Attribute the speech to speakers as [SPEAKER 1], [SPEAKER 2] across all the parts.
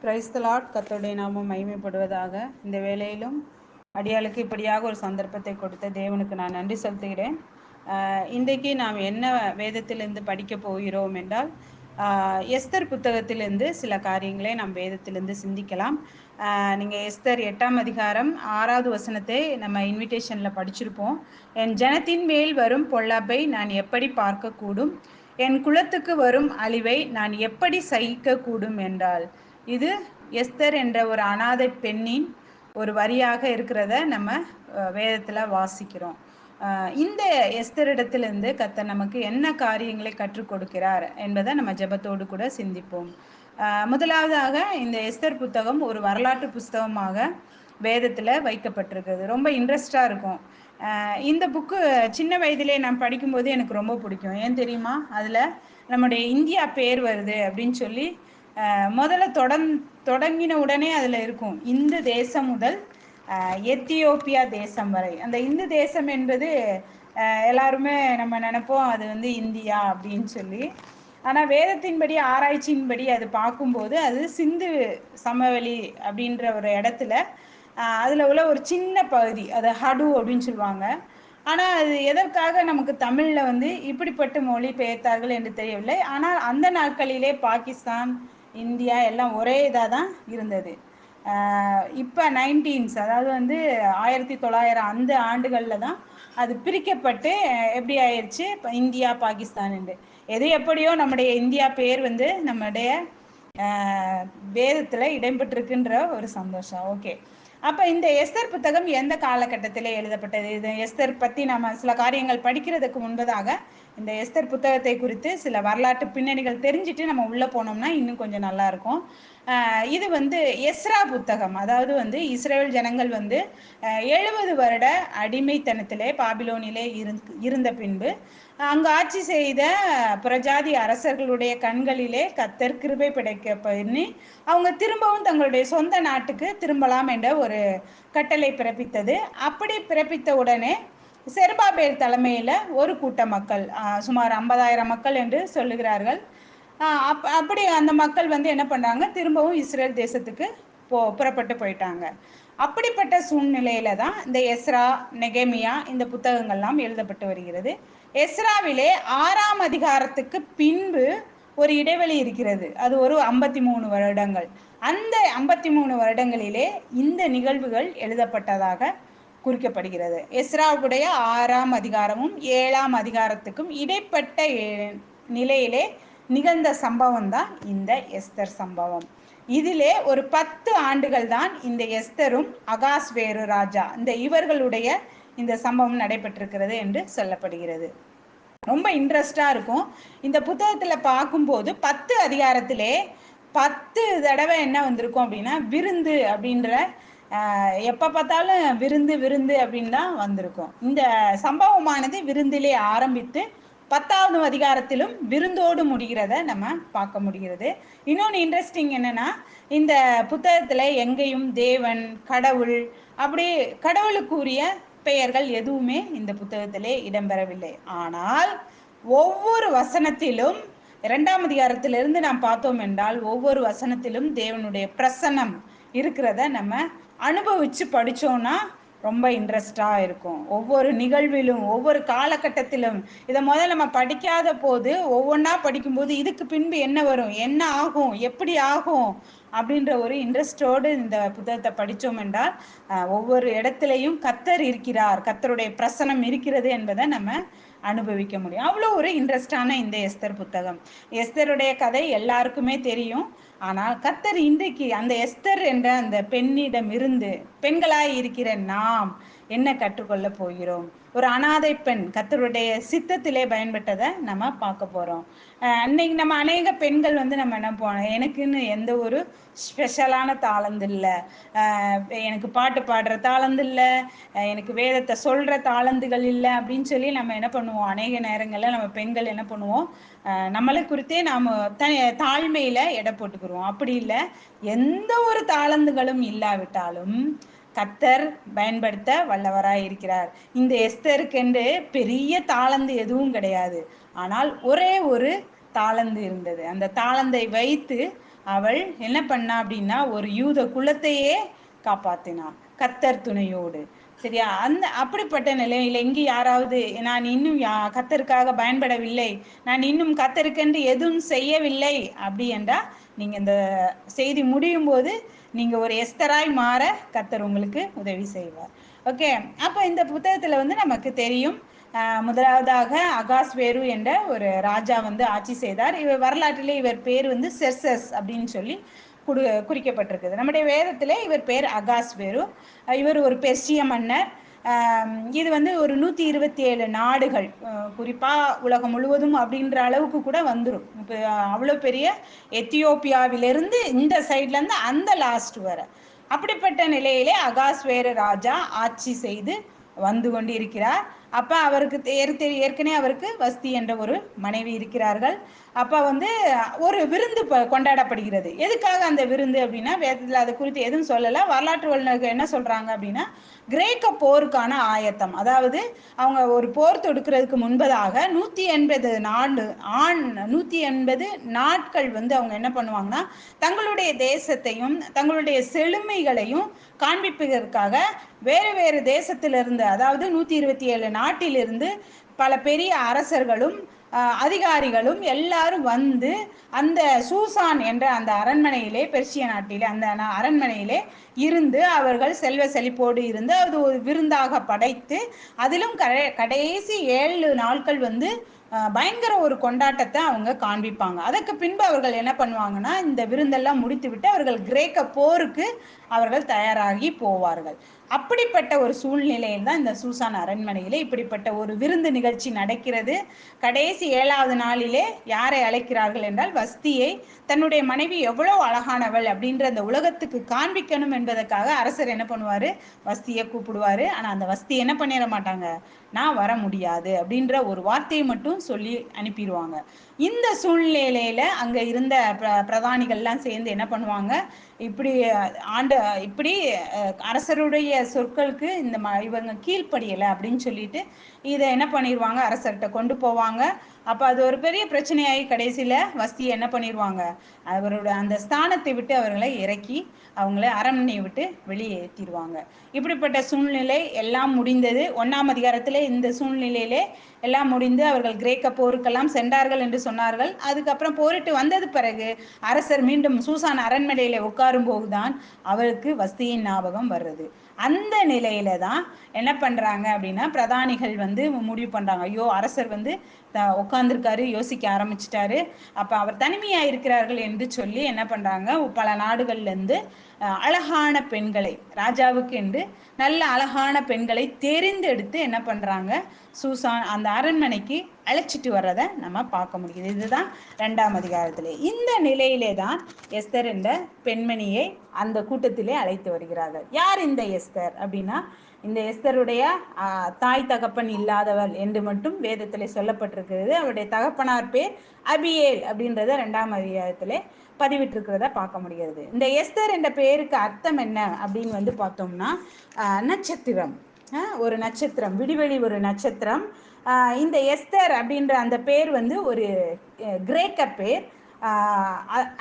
[SPEAKER 1] Praise the Lord. கர்த்தருடைய நாமம் மகிமைப்படுவதாக. இந்த வேளையிலும் அடியாளுக்கு இப்படியாக ஒரு சந்தர்ப்பத்தை கொடுத்த தேவனுக்கு நான் நன்றி செலுத்துகிறேன். இன்றைக்கு நாம் என்ன வேதத்திலிருந்து படிக்க போகிறோம் என்றால், எஸ்தர் புத்தகத்திலிருந்து சில காரியங்களை நாம் வேதத்திலிருந்து சிந்திக்கலாம். நீங்கள் எஸ்தர் 8ஆம் அதிகாரம் 6வது வசனத்தை நம்ம இன்விடேஷனில் படிச்சிருப்போம். என் ஜனத்தின் மேல் வரும் பொல்லாப்பை நான் எப்படி பார்க்கக்கூடும், என் குலத்துக்கு வரும் அழிவை நான் எப்படி சகிக்கக்கூடும் என்றால், இது எஸ்தர் என்ற ஒரு அனாதை பெண்ணின் ஒரு வரியாக இருக்கிறத நம்ம வேதத்தில் வாசிக்கிறோம். இந்த எஸ்தரிடத்திலிருந்து கர்த்தர் நமக்கு என்ன காரியங்களை கற்றுக் கொடுக்கிறார் என்பதை நம்ம ஜெபத்தோடு கூட சிந்திப்போம். முதலாவதாக இந்த எஸ்தர் புத்தகம் ஒரு வரலாற்று புஸ்தகமாக வேதத்தில் வைக்கப்பட்டிருக்கிறது. ரொம்ப இன்ட்ரெஸ்டாக இருக்கும். இந்த புக்கு சின்ன வயதிலே நான் படிக்கும்போது எனக்கு ரொம்ப பிடிக்கும். ஏன் தெரியுமா? அதில் நம்முடைய இந்தியா பேர் வருது அப்படின்னு சொல்லி முதல்ல தொடங்கின உடனே அதில் இருக்கும், இந்து தேசம் முதல் எத்தியோப்பியா தேசம் வரை. அந்த இந்து தேசம் என்பது எல்லாருமே நம்ம நினைப்போம் அது வந்து இந்தியா அப்படின்னு சொல்லி. ஆனால் வேதத்தின்படி ஆராய்ச்சியின்படி அது பார்க்கும்போது அது சிந்து சமவெளி அப்படின்ற ஒரு இடத்துல அதில் உள்ள ஒரு சின்ன பகுதி, அது ஹடு அப்படின்னு சொல்லுவாங்க. ஆனால் அது எதற்காக நமக்கு தமிழில் வந்து இப்படிப்பட்ட மொழி பெயர்த்தார்கள் என்று தெரியவில்லை. ஆனால் அந்த நாட்களிலே பாகிஸ்தான், இந்தியா எல்லாம் ஒரே இதாக தான் இருந்தது. இப்போ 19s, அதாவது வந்து 1900 அந்த ஆண்டுகளில் தான் அது பிரிக்கப்பட்டு எப்படி ஆயிடுச்சு, இப்போ இந்தியா பாகிஸ்தான் என்று. எது எப்படியோ நம்முடைய இந்தியா பேர் வந்து நம்முடைய வேதத்தில் இடம்பெற்றிருக்குன்ற ஒரு சந்தோஷம். ஓகே, அப்போ இந்த எஸ்தர் புத்தகம் எந்த காலகட்டத்தில் எழுதப்பட்டது? இது எஸ்தர் பற்றி நம்ம சில காரியங்கள் படிக்கிறதுக்கு முன்பதாக இந்த எஸ்தர் புத்தகத்தை குறித்து சில வரலாற்று பின்னணிகள் தெரிஞ்சுட்டு நம்ம உள்ளே போனோம்னா இன்னும் கொஞ்சம் நல்லாயிருக்கும். இது வந்து எஸ்ரா புத்தகம். அதாவது வந்து இஸ்ரேல் ஜனங்கள் வந்து 70 வருட அடிமைத்தனத்திலே பாபிலோனிலே இருந்த பின்பு அங்கு ஆட்சி செய்த பிரஜாதி அரசர்களுடைய கண்களிலே கர்த்தர் கிருபை கிடைக்க பண்ணி அவங்க திரும்பவும் தங்களுடைய சொந்த நாட்டுக்கு திரும்பலாம் என்ற ஒரு கட்டளை பிறப்பித்தது. அப்படி பிறப்பித்த உடனே செருபாபேல் தலைமையில் ஒரு கூட்ட மக்கள், சுமார் 50,000 மக்கள் என்று சொல்லுகிறார்கள். அப்படி அந்த மக்கள் வந்து என்ன பண்ணுறாங்க, திரும்பவும் இஸ்ரேல் தேசத்துக்கு புறப்பட்டு போயிட்டாங்க. அப்படிப்பட்ட சூழ்நிலையில தான் இந்த எஸ்ரா, நெகேமியா இந்த புத்தகங்கள்லாம் எழுதப்பட்டு வருகிறது. எஸ்ராவிலே 6ஆம் அதிகாரத்துக்கு பின்பு ஒரு இடைவெளி இருக்கிறது. அது ஒரு 53 வருடங்கள். அந்த 53 வருடங்களிலே இந்த நிகழ்வுகள் எழுதப்பட்டதாக குறிக்கப்படுகிறது. எஸ்ராவுடைய 6ஆம் அதிகாரமும் 7ஆம் அதிகாரத்துக்கும் இடைப்பட்ட நிலையிலே நிகழ்ந்த சம்பவம் தான் இந்த எஸ்தர் சம்பவம். இதிலே ஒரு 10 ஆண்டுகள் தான் இந்த எஸ்தரும் அகாஸ்வேரு ராஜா இந்த இவர்களுடைய இந்த சம்பவம் நடைபெற்றிருக்கிறது என்று சொல்லப்படுகிறது. ரொம்ப இன்ட்ரெஸ்டாக இருக்கும். இந்த புத்தகத்தில் பார்க்கும்போது 10 அதிகாரத்திலே 10 தடவை என்ன வந்திருக்கும் அப்படின்னா, விருந்து அப்படின்ற, எப்போ பார்த்தாலும் விருந்து விருந்து அப்படின்னு தான் வந்திருக்கும். இந்த சம்பவமானது விருந்திலே ஆரம்பித்து 10வது அதிகாரத்திலும் விருந்தோடு முடிகிறத நம்ம பார்க்க முடிகிறது. இன்னொன்று இன்ட்ரெஸ்டிங் என்னன்னா, இந்த புத்தகத்தில் எங்கேயும் தேவன், கடவுள், அப்படி கடவுளுக்குரிய பெயர்கள் எதுவுமே இந்த புத்தகத்திலே இடம்பெறவில்லை. ஆனால் ஒவ்வொரு வசனத்திலும் 2ஆம் அதிகாரத்திலிருந்து நாம் பார்த்தோம் என்றால் ஒவ்வொரு வசனத்திலும் தேவனுடைய பிரசன்னம் இருக்கிறத நம்ம அனுபவித்து படித்தோன்னா ரொம்ப இன்ட்ரெஸ்டாக இருக்கும். ஒவ்வொரு நிகழ்விலும் ஒவ்வொரு காலகட்டத்திலும் இதை முதல்ல நம்ம படிக்காத போது ஒவ்வொன்றா படிக்கும்போது இதுக்கு பின்பு என்ன வரும், என்ன ஆகும், எப்படி ஆகும் அப்படின்ற ஒரு இன்ட்ரெஸ்டோடு இந்த புத்தகத்தை படித்தோம் என்றால் ஒவ்வொரு இடத்துலையும் கர்த்தர் இருக்கிறார், கர்த்தருடைய பிரசனம் இருக்கிறது என்பதை நம்ம அனுபவிக்க முடியும். அவ்வளோ ஒரு இன்ட்ரெஸ்டான இந்த எஸ்தர் புத்தகம். எஸ்தருடைய கதை எல்லாருக்குமே தெரியும். ஆனால் கர்த்தர் இன்றைக்கு அந்த எஸ்தர் என்ற அந்த பெண்ணிடம் இருந்து பெண்களாய் இருக்கிற நாம் என்ன கற்றுக்கொள்ள போகிறோம்? ஒரு அனாதை பெண் கர்த்தருடைய சித்தத்திலே பயன்பட்டதை நம்ம பார்க்க போகிறோம். அன்னைக்கு நம்ம அநேக பெண்கள் வந்து நம்ம என்ன போனோம், எனக்குன்னு எந்த ஒரு ஸ்பெஷலான தாளந்து இல்லை, எனக்கு பாட்டு பாடுற தாளந்து இல்லை, எனக்கு வேதத்தை சொல்கிற தாளந்துகள் இல்லை அப்படின்னு சொல்லி நம்ம என்ன பண்ணுவோம், அநேக நேரங்களில் நம்ம பெண்கள் என்ன பண்ணுவோம், நம்மளை குறித்தே நாம் தாழ்மையில் எடை போட்டுக்கிறோம். அப்படி இல்லை, எந்த ஒரு தாளந்துகளும் இல்லாவிட்டாலும் கர்த்தர் பயன்படுத்த வல்லவராய் இருக்கிறார். இந்த எஸ்தருக்கென்று பெரிய தாளந்து எதுவும் கிடையாது. ஆனால் ஒரே ஒரு தாளந்து இருந்தது. அந்த தாளந்தை வைத்து அவள் என்ன பண்ணா அப்படின்னா ஒரு யூத குலத்தையே காப்பாத்தினான் கத்தர் துணையோடு. சரியா? அப்படிப்பட்ட நிலையில இங்கு யாராவது நான் இன்னும் கத்தருக்காக பயன்படவில்லை, நான் இன்னும் கத்தருக்கென்று எதுவும் செய்யவில்லை அப்படி என்றா நீங்க இந்த செய்தி முடியும் போது நீங்க ஒரு எஸ்தராய் மாற கத்தர் உங்களுக்கு உதவி செய்வார். ஓகே. அப்ப இந்த புத்தகத்துல நமக்கு தெரியும், முதலாவதாக அகாஸ்வேரு என்ற ஒரு ராஜா ஆட்சி செய்தார். இவர் வரலாற்றிலே இவர் பேர் செர்சஸ் அப்படின்னு சொல்லி குறிக்கப்பட்டிருக்குது. நம்முடைய வேதத்திலே இவர் பேர் அகாஸ்வேரு. இவர் ஒரு பெர்சிய மன்னர். இது ஒரு 127 நாடுகள், குறிப்பா உலகம் முழுவதும் அப்படின்ற அளவுக்கு கூட வந்துடும். இப்போ அவ்வளோ பெரிய எத்தியோப்பியாவிலிருந்து இந்த சைட்ல இருந்து அந்த லாஸ்ட் வர அப்படிப்பட்ட நிலையிலே அகாஸ்வேரு ராஜா ஆட்சி செய்து வந்து கொண்டு இருக்கிறார். அப்ப அவருக்கு ஏற்கனவே அவருக்கு வஸ்தி என்ற ஒரு மனைவி இருக்கிறார்கள். அப்ப ஒரு விருந்து கொண்டாடப்படுகிறது. எதுக்காக அந்த விருந்து அப்படின்னா வேதத்தில் அது குறித்து எதுவும் சொல்லல. வரலாற்று வல்லுநர்கள் என்ன சொல்றாங்க அப்படின்னா கிரேக்க போருக்கான ஆயத்தம். அதாவது அவங்க ஒரு போர் தொடுக்கிறதுக்கு முன்பதாக 180 நாட்கள் அவங்க என்ன பண்ணுவாங்கன்னா தங்களுடைய தேசத்தையும் தங்களுடைய செழுமைகளையும் காண்பிப்பதற்காக வேறு வேறு தேசத்திலிருந்து, அதாவது 127 நாட்டிலிருந்து பல பெரிய அரசர்களும் அதிகாரிகளும் எல்லாரும் அந்த சூசான் என்ற அந்த அரண்மனையிலே, பெர்சிய நாட்டிலே அந்த அரண்மனையிலே இருந்து அவர்கள் செல்வ செழிப்போடு இருந்து அது ஒரு விருந்தாக படைத்து அதிலும் கடைசி 7 நாட்கள் பயங்கர ஒரு கொண்டாட்டத்தை அவங்க காண்பிப்பாங்க. அதற்கு பின்பு அவர்கள் என்ன பண்ணுவாங்கன்னா இந்த விருந்தெல்லாம் முடித்து விட்டு அவர்கள் கிரேக்க போருக்கு அவர்கள் தயாராகி போவார்கள். அப்படிப்பட்ட ஒரு சூழ்நிலையில் தான் இந்த சூசான் அரண்மனையிலே இப்படிப்பட்ட ஒரு விருந்து நிகழ்ச்சி நடக்கிறது. கடைசி 7வது நாளிலே யாரை அழைக்கிறார்கள் என்றால் வஸ்தியை. தன்னுடைய மனைவி எவ்வளவு அழகானவள் அப்படின்ற அந்த உலகத்துக்கு காண்பிக்கணும் என்பதற்காக அரசர் என்ன பண்ணுவாரு, வஸ்தியை கூப்பிடுவாரு. ஆனா அந்த வஸ்தி என்ன பண்ணிட மாட்டாங்க, நான் வர முடியாது அப்படின்ற ஒரு வார்த்தையை மட்டும் சொல்லி அனுப்பிடுவாங்க. இந்த சூழ்நிலையில அங்க இருந்த பிரதானிகள்லாம் சேர்ந்து என்ன பண்ணுவாங்க, இப்படி அரசருடைய சொற்களுக்கு இவங்க கீழ்ப்படியலை அப்படின்னு சொல்லிட்டு இதை என்ன பண்ணிடுவாங்க, அரசர்கிட்ட கொண்டு போவாங்க. அப்ப அது ஒரு பெரிய பிரச்சனையாகி கடைசியில வஸ்தியை என்ன பண்ணிடுவாங்க, அவருடைய அந்த ஸ்தானத்தை விட்டு அவர்களை இறக்கி அவங்களை அரண்மனையை விட்டு வெளியேற்றிடுவாங்க. இப்படிப்பட்ட சூழ்நிலை எல்லாம் முடிந்தது. 1ஆம் அதிகாரத்திலே இந்த சூழ்நிலையிலே எல்லாம் முடிந்து அவர்கள் கிரேக்க போருக்கெல்லாம் சென்றார்கள் என்று சொன்னார்கள். அதுக்கப்புறம் போரிட்டு வந்தது பிறகு அரசர் மீண்டும் சூசான் அரண்மனையில உட்காரும் போதுதான் அவருக்கு வஸ்தியின் ஞாபகம் வர்றது. அந்த நிலையில தான் என்ன பண்றாங்க அப்படின்னா பிரதானிகள் முடிவு பண்றாங்க, ஐயோ அரசர் உட்கார்ந்துருக்காரு, யோசிக்க ஆரம்பிச்சிட்டாரு, அப்ப அவர் தனிமையா இருக்கிறார்கள் என்று சொல்லி என்ன பண்றாங்க, பல நாடுகள்ல இருந்து அழகான பெண்களை, ராஜாவுக்கு என்று நல்ல அழகான பெண்களை தெரிந்தெடுத்து என்ன பண்றாங்க, சூசான் அந்த அரண்மனைக்கு அழைச்சிட்டு வர்றதை நம்ம பார்க்க முடியுது. இதுதான் 2ஆம் அதிகாரத்திலே. இந்த நிலையிலே தான் எஸ்தர் என்ற பெண்மணியை அந்த கூட்டத்திலே அழைத்து வருகிறார்கள். யார் இந்த எஸ்தர் அப்படின்னா, இந்த எஸ்தருடைய தாய் தகப்பன் இல்லாதவள் என்று மட்டும் வேதத்திலே சொல்லப்பட்டிருக்கிறது. அவருடைய தகப்பனார் பேர் அபியேல் அப்படின்றத 2ஆம் அதிகாரத்திலே பதிவிட்டிருக்கிறத பார்க்க முடிகிறது. இந்த எஸ்தர் என்ற பெயருக்கு அர்த்தம் என்ன அப்படின்னு பார்த்தோம்னா நட்சத்திரம், ஒரு நட்சத்திரம், விடிவெளி ஒரு நட்சத்திரம். இந்த எஸ்தர் அப்படின்ற அந்த பேர் ஒரு கிரேக்க பேர்.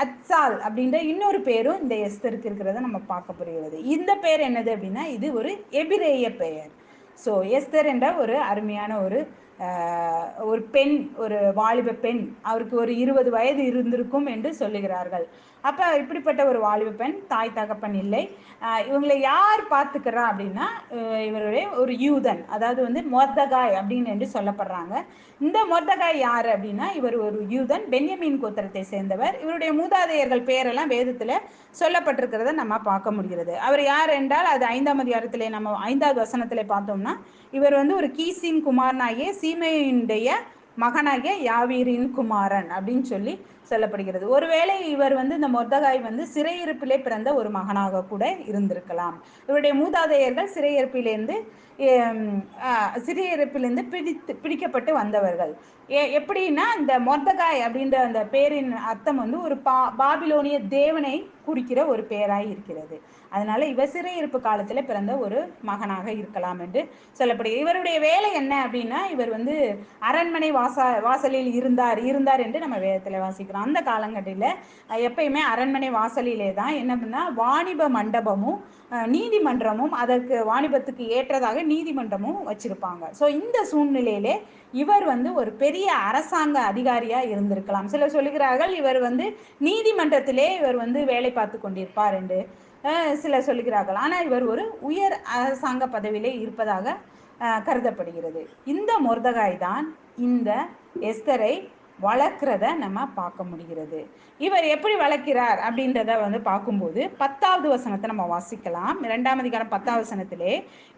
[SPEAKER 1] அத்சால் அப்படின்ற இன்னொரு பேரும் இந்த எஸ்தருக்கு இருக்கிறத நம்ம பார்க்க புரிகிறது. இந்த பேர் என்னது அப்படின்னா இது ஒரு எபிரேய பெயர். ஸோ எஸ்தர் என்ற ஒரு அருமையான ஒரு பெண், ஒரு வாலிப பெண், அவருக்கு ஒரு 20 வயது இருந்திருக்கும் என்று சொல்லுகிறார்கள். அப்ப இப்படிப்பட்ட ஒரு வாலிப பெண், தாய் தகப்பன் இல்லை. இவங்களை யார் பார்த்துக்கிறா அப்படின்னா இவருடைய ஒரு யூதன், அதாவது மொர்தகாய் அப்படின்னு என்று சொல்லப்படுறாங்க. இந்த மொர்தகாய் யார் அப்படின்னா இவர் ஒரு யூதன், பென்யமீன் கோத்திரத்தை சேர்ந்தவர். இவருடைய மூதாதையர்கள் பேரெல்லாம் வேதத்துல சொல்லப்பட்டிருக்கிறத நம்ம பார்க்க முடிகிறது. அவர் யார் என்றால் அது 5ஆம் அதிகாரத்திலே நம்ம 5வது வசனத்திலே பார்த்தோம்னா இவர் ஒரு கீசின் குமாரனாகிய சீமையுடைய மகனாகிய யாவீரின் குமாரன் அப்படின்னு சொல்லி சொல்லப்படுகிறது. ஒருவேளை இவர் இந்த மொர்தகாய் சிறையிருப்பிலே பிறந்த ஒரு மகனாக கூட இருந்திருக்கலாம். இவருடைய மூதாதையர்கள் சிறையிருப்பிலிருந்து பிடிக்கப்பட்டு வந்தவர்கள். எப்படின்னா இந்த மொர்தகாய் அப்படின்ற அந்த பேரின் அர்த்தம் ஒரு பாபிலோனிய தேவனை குறிக்கிற ஒரு பெயராய் இருக்கிறது. அதனால இவர் சிறையிருப்பு காலத்துல பிறந்த ஒரு மகனாக இருக்கலாம் என்று சொல்லப்படுகிறது. இவருடைய வேலை என்ன அப்படின்னா இவர் அரண்மனை வாசலில் இருந்தார் என்று நம்ம வேதத்துல வாசிக்கிறோம். பார்த்துருக்கோம். அந்த காலங்கட்டத்தில் எப்பயுமே அரண்மனை வாசலிலே தான் என்ன பண்ணால் வாணிப மண்டபமும் நீதிமன்றமும் அதற்கு வாணிபத்துக்கு ஏற்றதாக நீதிமன்றமும் வச்சிருப்பாங்க. ஸோ இந்த சூழ்நிலையிலே இவர் வந்து ஒரு பெரிய அரசாங்க அதிகாரியா இருந்திருக்கலாம். சிலர் சொல்லுகிறார்கள் இவர் வந்து நீதிமன்றத்திலே இவர் வந்து வேலை பார்த்து கொண்டிருப்பார் என்று சிலர் சொல்லுகிறார்கள். ஆனால் இவர் ஒரு உயர் அரசாங்க பதவியிலே இருப்பதாக கருதப்படுகிறது. இந்த மொர்தகாய் தான் இந்த எஸ்தரை வளர்க்கிறத நம்ம பார்க்க முடிகிறது. இவர் எப்படி வளர்க்கிறார் அப்படின்றத வந்து பார்க்கும்போது 10வது வசனத்தை நம்ம வாசிக்கலாம். 2ஆம் அதிகாரம் 10வது வசனத்திலே,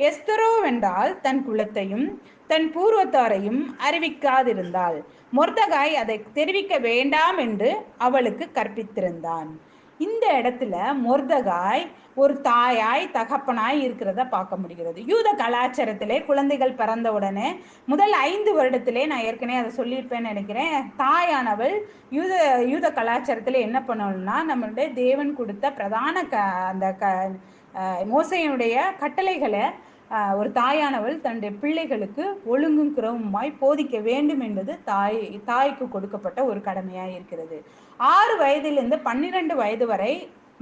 [SPEAKER 1] எஸ்தரோ வென்றால் தன் குலத்தையும் தன் பூர்வத்தாரையும் அறிவிக்காதிருந்தாள். மொர்தகாய் அதை தெரிவிக்க வேண்டாம் என்று அவளுக்கு கற்பித்திருந்தான். இந்த இடத்துல மொர்தகாய் ஒரு தாயாய் தகப்பனாய் இருக்கிறத பார்க்க முடிகிறது. யூத கலாச்சாரத்திலே குழந்தைகள் பிறந்த உடனே முதல் 5 வருடத்திலே, நான் ஏற்கனவே அதை சொல்லியிருப்பேன்னு நினைக்கிறேன், தாயானவள் யூத கலாச்சாரத்தில் என்ன பண்ணணும்னா நம்மளுடைய தேவன் கொடுத்த பிரதான அந்த மோசையினுடைய கட்டளைகளை ஒரு தாயானவள் தன்னுடைய பிள்ளைகளுக்கு ஒழுங்கும் குறவுமாய் போதிக்க வேண்டும் என்பது தாய்க்கு கொடுக்கப்பட்ட ஒரு கடமையாக இருக்கிறது. 6 வயதிலிருந்து 12 வயது வரை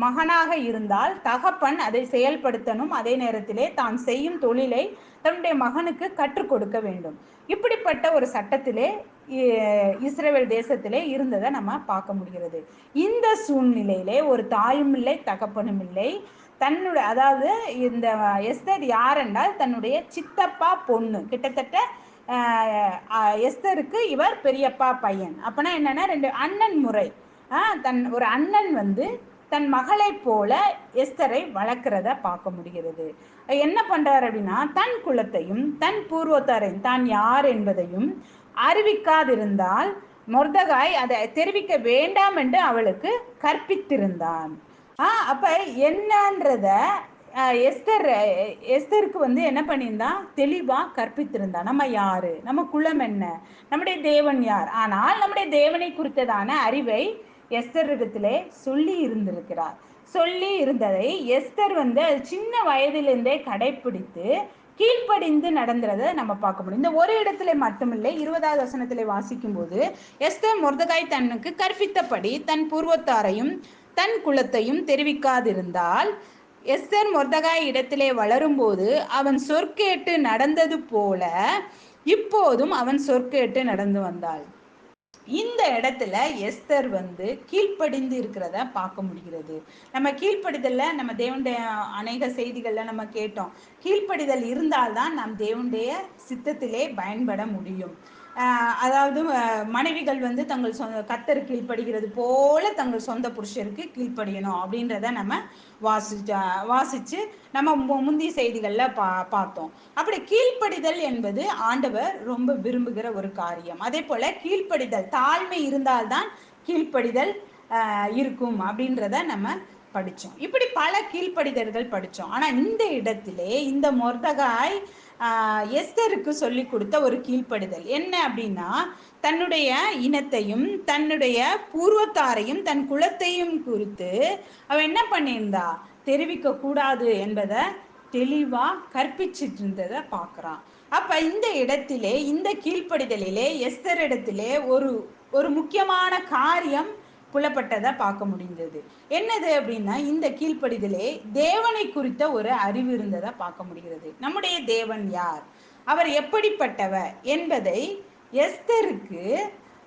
[SPEAKER 1] மகனாக இருந்தால் தகப்பன் அதை செயல்படுத்தணும். அதே நேரத்திலே தான் செய்யும் தொழிலை தன்னுடைய மகனுக்கு கற்றுக் கொடுக்க வேண்டும். இப்படிப்பட்ட ஒரு சட்டத்திலே இஸ்ரவேல் தேசத்திலே இருந்ததை நம்ம பார்க்க முடிகிறது. இந்த சூழ்நிலையிலே ஒரு தாயும் இல்லை தகப்பனும் இல்லை. தன்னுடைய அதாவது இந்த எஸ்தர் யார் என்றால் தன்னுடைய சித்தப்பா பொண்ணு. கிட்டத்தட்ட எஸ்தருக்கு இவர் பெரியப்பா பையன். அப்பனா என்னன்னா 2 அண்ணன் முறை. ஒரு அண்ணன் வந்து தன் மகளை போல எஸ்தரை வளர்க்கிறத பார்க்க முடிகிறது. என்ன பண்றார் அப்படின்னா தன் குலத்தையும் தன் பூர்வத்தாரையும் தான் யார் என்பதையும் அறிவிக்காதிருந்தால் மொர்தகாய் அதை தெரிவிக்க வேண்டாம் என்று அவளுக்கு கற்பித்திருந்தான். அப்ப என்னன்றத எஸ்தருக்கு வந்து என்ன பண்ணியிருந்தான், தெளிவா கற்பித்திருந்தா. நம்ம யாரு, நம்ம குலம் என்ன, நம்முடைய தேவன் யார். ஆனால் நம்முடைய தேவனை குறித்ததான அறிவை எஸ்தர் இடத்திலே சொல்லி இருந்ததை எஸ்தர் வந்து சின்ன வயதிலிருந்தே கடைபிடித்து கீழ்ப்படிந்து நடந்துறத நம்ம பார்க்க முடியும். இந்த ஒரு இடத்துல மட்டுமில்லை, 20வது வசனத்திலே வாசிக்கும் போது எஸ்தர் மொர்தகாய் தன்னுக்கு கற்பித்தபடி தன் பூர்வத்தாரையும் தன் குலத்தையும் தெரிவிக்காதிருந்தால் எஸ்தர் மொர்தகாய் இடத்திலே வளரும்போது அவன் சொற்கேட்டு நடந்தது போல இப்போதும் அவன் சொற்கேட்டு நடந்து வந்தாள். இந்த இடத்துல எஸ்தர் வந்து கீழ்ப்படிந்து இருக்கிறத பார்க்க முடிகிறது. நம்ம கீழ்ப்படிதல்ல நம்ம தேவனுடைய அநேக செய்திகள்ல நம்ம கேட்டோம். கீழ்ப்படிதல் இருந்தால்தான் நம் தேவனுடைய சித்தத்திலே பயன்பட முடியும். அதாவது மனைவிகள் வந்து தங்கள் கர்த்தர் கீழ்ப்படுகிறது போல தங்கள் சொந்த புருஷருக்கு கீழ்ப்படியணும் அப்படின்றத நம்ம வாசிச்சு நம்ம முந்தைய செய்திகள்ல பார்த்தோம். அப்படி கீழ்ப்படிதல் என்பது ஆண்டவர் ரொம்ப விரும்புகிற ஒரு காரியம். அதே போல கீழ்ப்படிதல், தாழ்மை இருந்தால்தான் கீழ்ப்படிதல் இருக்கும் அப்படின்றத நம்ம படிச்சோம். இப்படி பல கீழ்ப்படிதல்கள் படிச்சோம். ஆனா இந்த இடத்திலே இந்த மொர்தகாய் எஸ்தருக்கு சொல்லி கொடுத்த ஒரு கீழ்ப்படிதல் என்ன அப்படின்னா, தன்னுடைய இனத்தையும் தன்னுடைய பூர்வத்தாரையும் தன் குலத்தையும் குறித்து அவ என்ன பண்ணியிருந்தா, தெரிவிக்க கூடாது என்பதை தெளிவா கற்பிச்சிட்டு இருந்ததை பார்க்கிறான். அப்ப இந்த இடத்திலே இந்த கீழ்ப்படிதலிலே எஸ்தர் இடத்திலே ஒரு முக்கியமான காரியம் புலப்பட்டதை பார்க்க முடிந்தது. என்னது அப்படின்னா, இந்த கீழ்ப்படிதலே தேவனை குறித்த ஒரு அறிவு இருந்ததை பார்க்க முடிகிறது. நம்முடைய தேவன் யார், அவர் எப்படிப்பட்டவர் என்பதை எஸ்தருக்கு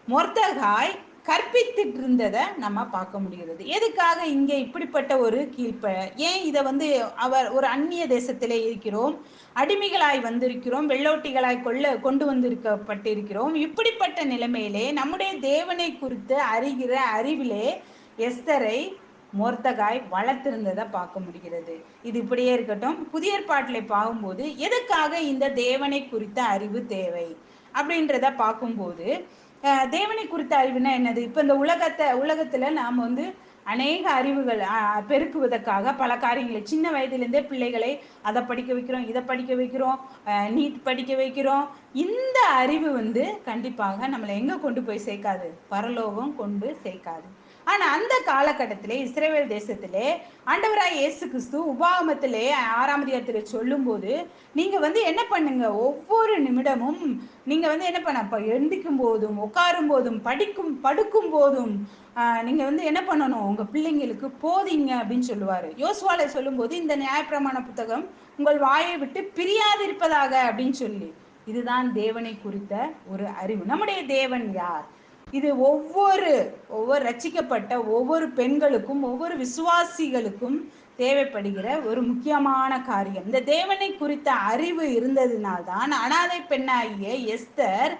[SPEAKER 1] மொர்தகாய் கற்பித்துட்டு இருந்ததை நம்ம பார்க்க முடிகிறது. எதுக்காக இங்கே இப்படிப்பட்ட ஒரு ஏன் இதை வந்து அவர் ஒரு அந்நிய தேசத்திலே இருக்கிறோம், அடிமைகளாய் வந்திருக்கிறோம், வெள்ளோட்டிகளாய் கொண்டு வந்திருக்கப்பட்டிருக்கிறோம். இப்படிப்பட்ட நிலைமையிலே நம்முடைய தேவனை குறித்து அறிகிற அறிவிலே எஸ்தரை மொர்தகாய் வளர்த்திருந்ததை பார்க்க முடிகிறது. இது இப்படியே இருக்கட்டும். புதிய ஏற்பாட்டில் பார்க்கும்போது எதுக்காக இந்த தேவனை குறித்த அறிவு தேவை அப்படின்றத பார்க்கும்போது, தேவனை குறித்த அறிவுனா என்னது? இப்போ இந்த உலகத்துல நாம் வந்து அநேக அறிவுகள் பெருக்குவதற்காக பல காரியங்களை சின்ன வயதிலிருந்தே பிள்ளைகளை அதை படிக்க வைக்கிறோம், இதை படிக்க வைக்கிறோம், நீட் படிக்க வைக்கிறோம். இந்த அறிவு வந்து கண்டிப்பாக நம்மளை எங்க கொண்டு போய் சேர்க்காது, பரலோகம் கொண்டு சேர்க்காது. ஆனா அந்த காலகட்டத்திலே இஸ்ரேல் தேசத்திலே ஆண்டவராய் இயேசு கிறிஸ்து உபாகமத்திலே 6ஆம் அதிகாரத்திலே சொல்லும் போது, நீங்க என்ன பண்ணுங்க, ஒவ்வொரு நிமிடமும் நீங்க என்ன பண்ண, எந்திக்கும் போதும், உட்காரும் போதும், படுக்கும் போதும் நீங்க என்ன பண்ணணும், உங்க பிள்ளைங்களுக்கு போதிங்க அப்படின்னு சொல்லுவாரு. யோசுவால சொல்லும்போது, இந்த நியாயப்பிரமாண புத்தகம் உங்கள் வாயை விட்டு பிரியாதிருப்பதாக அப்படின்னு சொல்லி, இதுதான் தேவனை குறித்த ஒரு அறிவு. நம்முடைய தேவன் யார்? இது ஒவ்வொரு ரட்சிக்கப்பட்ட ஒவ்வொரு பெண்களுக்கும், ஒவ்வொரு விசுவாசிகளுக்கும் தேவைப்படுகிற ஒரு முக்கியமான காரியம். இந்த தேவனை குறித்த அறிவு இருந்ததினால்தான் அனாதை பெண்ணாகிய எஸ்தர்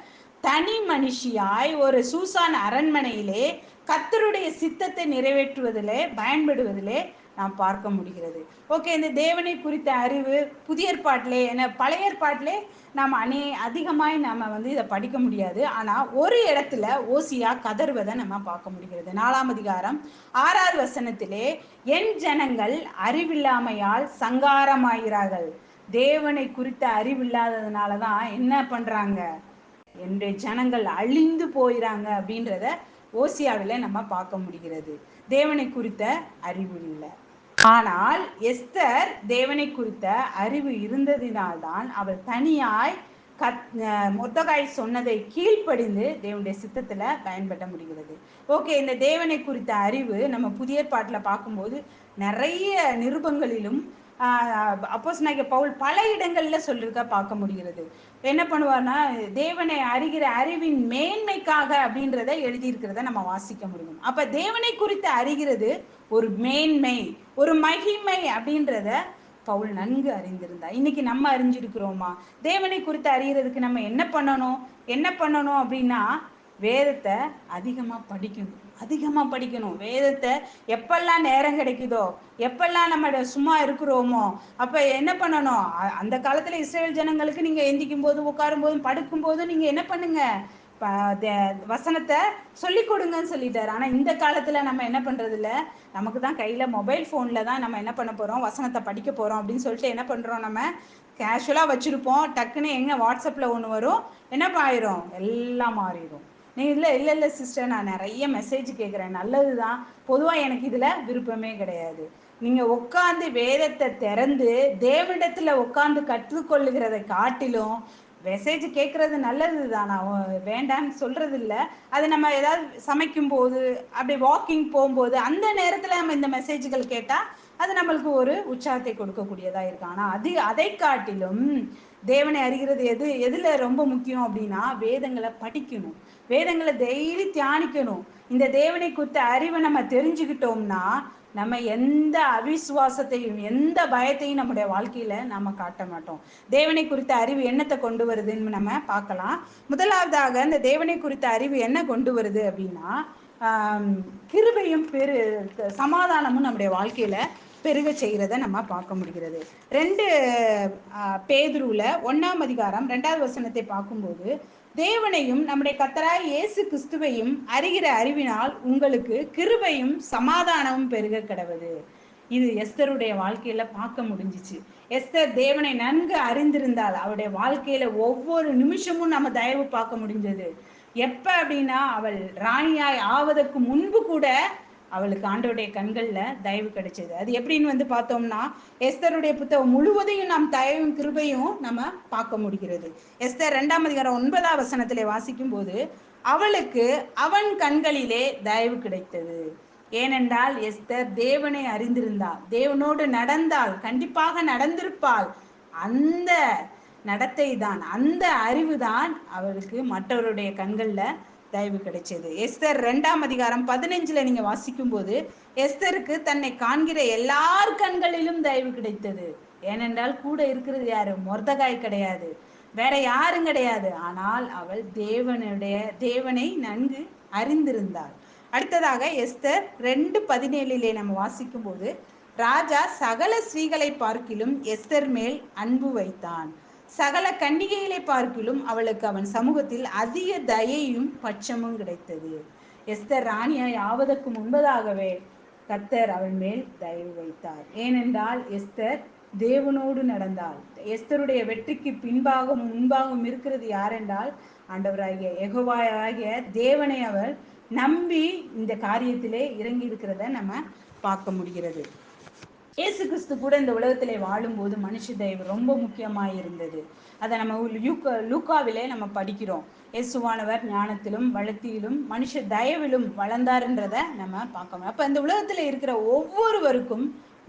[SPEAKER 1] தனி மனுஷியாய் ஒரு சூசான் அரண்மனையிலே கர்த்தருடைய சித்தத்தை நிறைவேற்றுவதிலே பயன்படுவதிலே நாம் பார்க்க முடிகிறது. ஓகே, இந்த தேவனை குறித்த அறிவு புதிய ஏற்பாட்டிலே பழைய ஏற்பாட்டிலே நாம் அதிகமாய் நம்ம இதை படிக்க முடியாது. ஆனா ஒரு இடத்துல ஓசியா கதறுவதை நம்ம பார்க்க முடிகிறது. 4ஆம் அதிகாரம் 6வது வசனத்திலே, என் ஜனங்கள் அறிவில்லாமையால் சங்காரமாகிறார்கள். தேவனை குறித்த அறிவில்லாததுனாலதான் என்ன பண்றாங்க, என்னுடைய ஜனங்கள் அழிந்து போயிறாங்க அப்படின்றத ஓசியாவில நம்ம பார்க்க முடிகிறது. தேவனை குறித்த அறிவு இல்லை. ஆனால் எஸ்தர் தேவனை குறித்த அறிவு இருந்ததினால்தான் அவள் தனியாய் மொர்தெகாய் சொன்னதை கீழ்ப்படிந்து தேவனுடைய சித்தத்துல பயன்பட முடிகிறது. ஓகே, இந்த தேவனை குறித்த அறிவு நம்ம புதிய ஏற்பாட்டில் பார்க்கும்போது நிறைய நிருபங்களிலும் அப்போஸ்தலனாகிய பவுல் பல இடங்கள்ல சொல்லியிருக்க பார்க்க முடிகிறது. என்ன பண்ணுவார்னா, தேவனை அறிகிற அறிவின் மேன்மைக்காக அப்படின்றத எழுதியிருக்கிறத நம்ம வாசிக்க முடியும். அப்ப தேவனை குறித்து அறிகிறது ஒரு மேன்மை, ஒரு மகிமை அப்படின்றத பவுல் நன்கு அறிந்திருந்தார். இன்னைக்கு நம்ம அறிஞ்சிருக்கிறோமா? தேவனை குறித்து அறிகிறதுக்கு நம்ம என்ன பண்ணணும் அப்படின்னா, வேதத்தை அதிகமா படிக்கணும். வேதத்தை எப்பெல்லாம் நேரம் கிடைக்குதோ, எப்பெல்லாம் நம்ம சும்மா இருக்கிறோமோ, அப்ப என்ன பண்ணணும், அந்த காலத்துல இஸ்ரேல் ஜனங்களுக்கு நீங்க எந்திக்கும் போதும், உட்காரும் போதும், படுக்கும் போதும் நீங்க என்ன பண்ணுங்க, வசனத்தை சொல்லி கொடுங்கன்னு சொல்லிட்டாரு. ஆனா இந்த காலத்துல நம்ம என்ன பண்றது இல்ல, நமக்கு தான் கையில மொபைல் போன்ல தான் நம்ம என்ன பண்ண போறோம், வசனத்தை படிக்க போறோம் அப்படின்னு சொல்லிட்டு என்ன பண்றோம், நம்ம கேஷுவலா வச்சிருப்போம். டக்குன்னு எங்க வாட்ஸ்அப்ல ஒன்று வரும், என்ன ஆயிரும், எல்லாம் மாறிடும். நீ இல்லை சிஸ்டர், நான் நிறைய மெசேஜ் கேட்குறேன், நல்லது தான், பொதுவாக எனக்கு இதில் விருப்பமே கிடையாது. நீங்கள் உட்காந்து வேதத்தை திறந்து தேவனிடத்தில் உட்காந்து கற்றுக்கொள்ளுகிறதை காட்டிலும் மெசேஜ் கேட்குறது நல்லது தான், நான் வேண்டான்னு சொல்கிறது இல்லை. அது நம்ம ஏதாவது சமைக்கும் போது, அப்படி வாக்கிங் போகும்போது, அந்த நேரத்தில் நம்ம இந்த மெசேஜ்கள் கேட்டால் அது நம்மளுக்கு ஒரு உற்சாகத்தை கொடுக்கக்கூடியதாக இருக்கு. ஆனால் அதை காட்டிலும் தேவனை அறிகிறது எதில் ரொம்ப முக்கியம் அப்படின்னா, வேதங்களை படிக்கணும், வேதங்களை டெய்லி தியானிக்கணும். இந்த தேவனை குறித்த அறிவை நம்ம தெரிஞ்சுக்கிட்டோம்னா, நம்ம எந்த அவிசுவாசத்தையும் எந்த பயத்தையும் நம்முடைய வாழ்க்கையில நாம காட்ட மாட்டோம். தேவனை குறித்த அறிவு என்னத்தை கொண்டு வருதுன்னு நம்ம பார்க்கலாம். முதலாவதாக இந்த தேவனை குறித்த அறிவு என்ன கொண்டு வருது அப்படின்னா, கிருபையும் சமாதானமும் நம்முடைய வாழ்க்கையில பெருக செய்கிறத நம்ம பார்க்க முடிகிறது. 2 பேதுருல 1ஆம் அதிகாரம் 2வது வசனத்தை பார்க்கும்போது, தேவனையும் நம்முடைய கர்த்தராகிய இயேசு கிறிஸ்துவையும் அறிகிற அறிவினால் உங்களுக்கு கிருபையும் சமாதானமும் பெருக கடவது. இது எஸ்தருடைய வாழ்க்கையில பார்க்க முடிஞ்சிச்சு. எஸ்தர் தேவனை நன்கு அறிந்திருந்தால் அவருடைய வாழ்க்கையில ஒவ்வொரு நிமிஷமும் நம்ம தயவு பார்க்க முடிஞ்சது. எப்ப அப்படின்னா, அவள் ராணியாய் ஆவதற்கு முன்பு கூட அவளுக்கு ஆண்டவருடைய கண்கள்ல தயவு கிடைச்சது. அது எப்படின்னு பார்த்தோம்னா, எஸ்தருடைய புத்தகம் முழுவதையும் நாம் தயவும் கிருபையும் நம்ம பார்க்க முடிகிறது. எஸ்தர் 2ஆம் அதிகாரம் 9ஆம் வசனத்திலே வாசிக்கும் போது, அவளுக்கு அவன் கண்களிலே தயவு கிடைத்தது. ஏனென்றால் எஸ்தர் தேவனை அறிந்திருந்தாள், தேவனோடு நடந்தால், கண்டிப்பாக நடந்திருப்பாள். அந்த நடத்தை தான், அந்த அறிவு தான் அவளுக்கு மற்றவருடைய கண்கள்ல தயவு கிடைச்சது. எஸ்தர் 2ஆம் அதிகாரம் 15ல நீங்க வாசிக்கும் போது, எஸ்தருக்கு தன்னை காண்கிற எல்லார் கண்களிலும் தயவு கிடைத்தது. ஏனென்றால் கூட இருக்கிறது யாரு, மொர்தெகாய் கிடையாது, வேற யாரும் கிடையாது. ஆனால் அவள் தேவனை நன்கு அறிந்திருந்தாள். அடுத்ததாக எஸ்தர் 2:17 நம்ம வாசிக்கும் போது, ராஜா சகல ஸ்திரீகளை பார்க்கிலும் எஸ்தர் மேல் அன்பு வைத்தான், சகல கன்னிகைகளை பார்க்கிலும் அவளுக்கு அவன் சமூகத்தில் அதிக தயையும் பட்சமும் கிடைத்தது. எஸ்தர் ராணியாய் ஆவதற்கு முன்பதாகவே கர்த்தர் அவள் மேல் தயவு வைத்தார். ஏனென்றால் எஸ்தர் தேவனோடு நடந்தாள். எஸ்தருடைய வெற்றிக்கு பின்பாகவும் முன்பாகவும் இருக்கிறது யாரென்றால், ஆண்டவராகிய யெகோவாகிய தேவனை அவள் நம்பி இந்த காரியத்திலே இறங்கி இருக்கிறத நம்ம பார்க்க முடிகிறது. இயேசு கிறிஸ்து கூட இந்த உலகத்திலே வாழும்போது மனுஷ தயவு ரொம்ப முக்கியமாக இருந்தது. அதை நம்ம லூக்காவிலே நம்ம படிக்கிறோம். இயேசுவானவர் ஞானத்திலும் வளர்த்தியிலும் மனுஷ தயவிலும் வளர்ந்தார்ன்றதை நம்ம பார்க்கணும். அப்போ இந்த உலகத்தில் இருக்கிற ஒவ்வொருவருக்கும்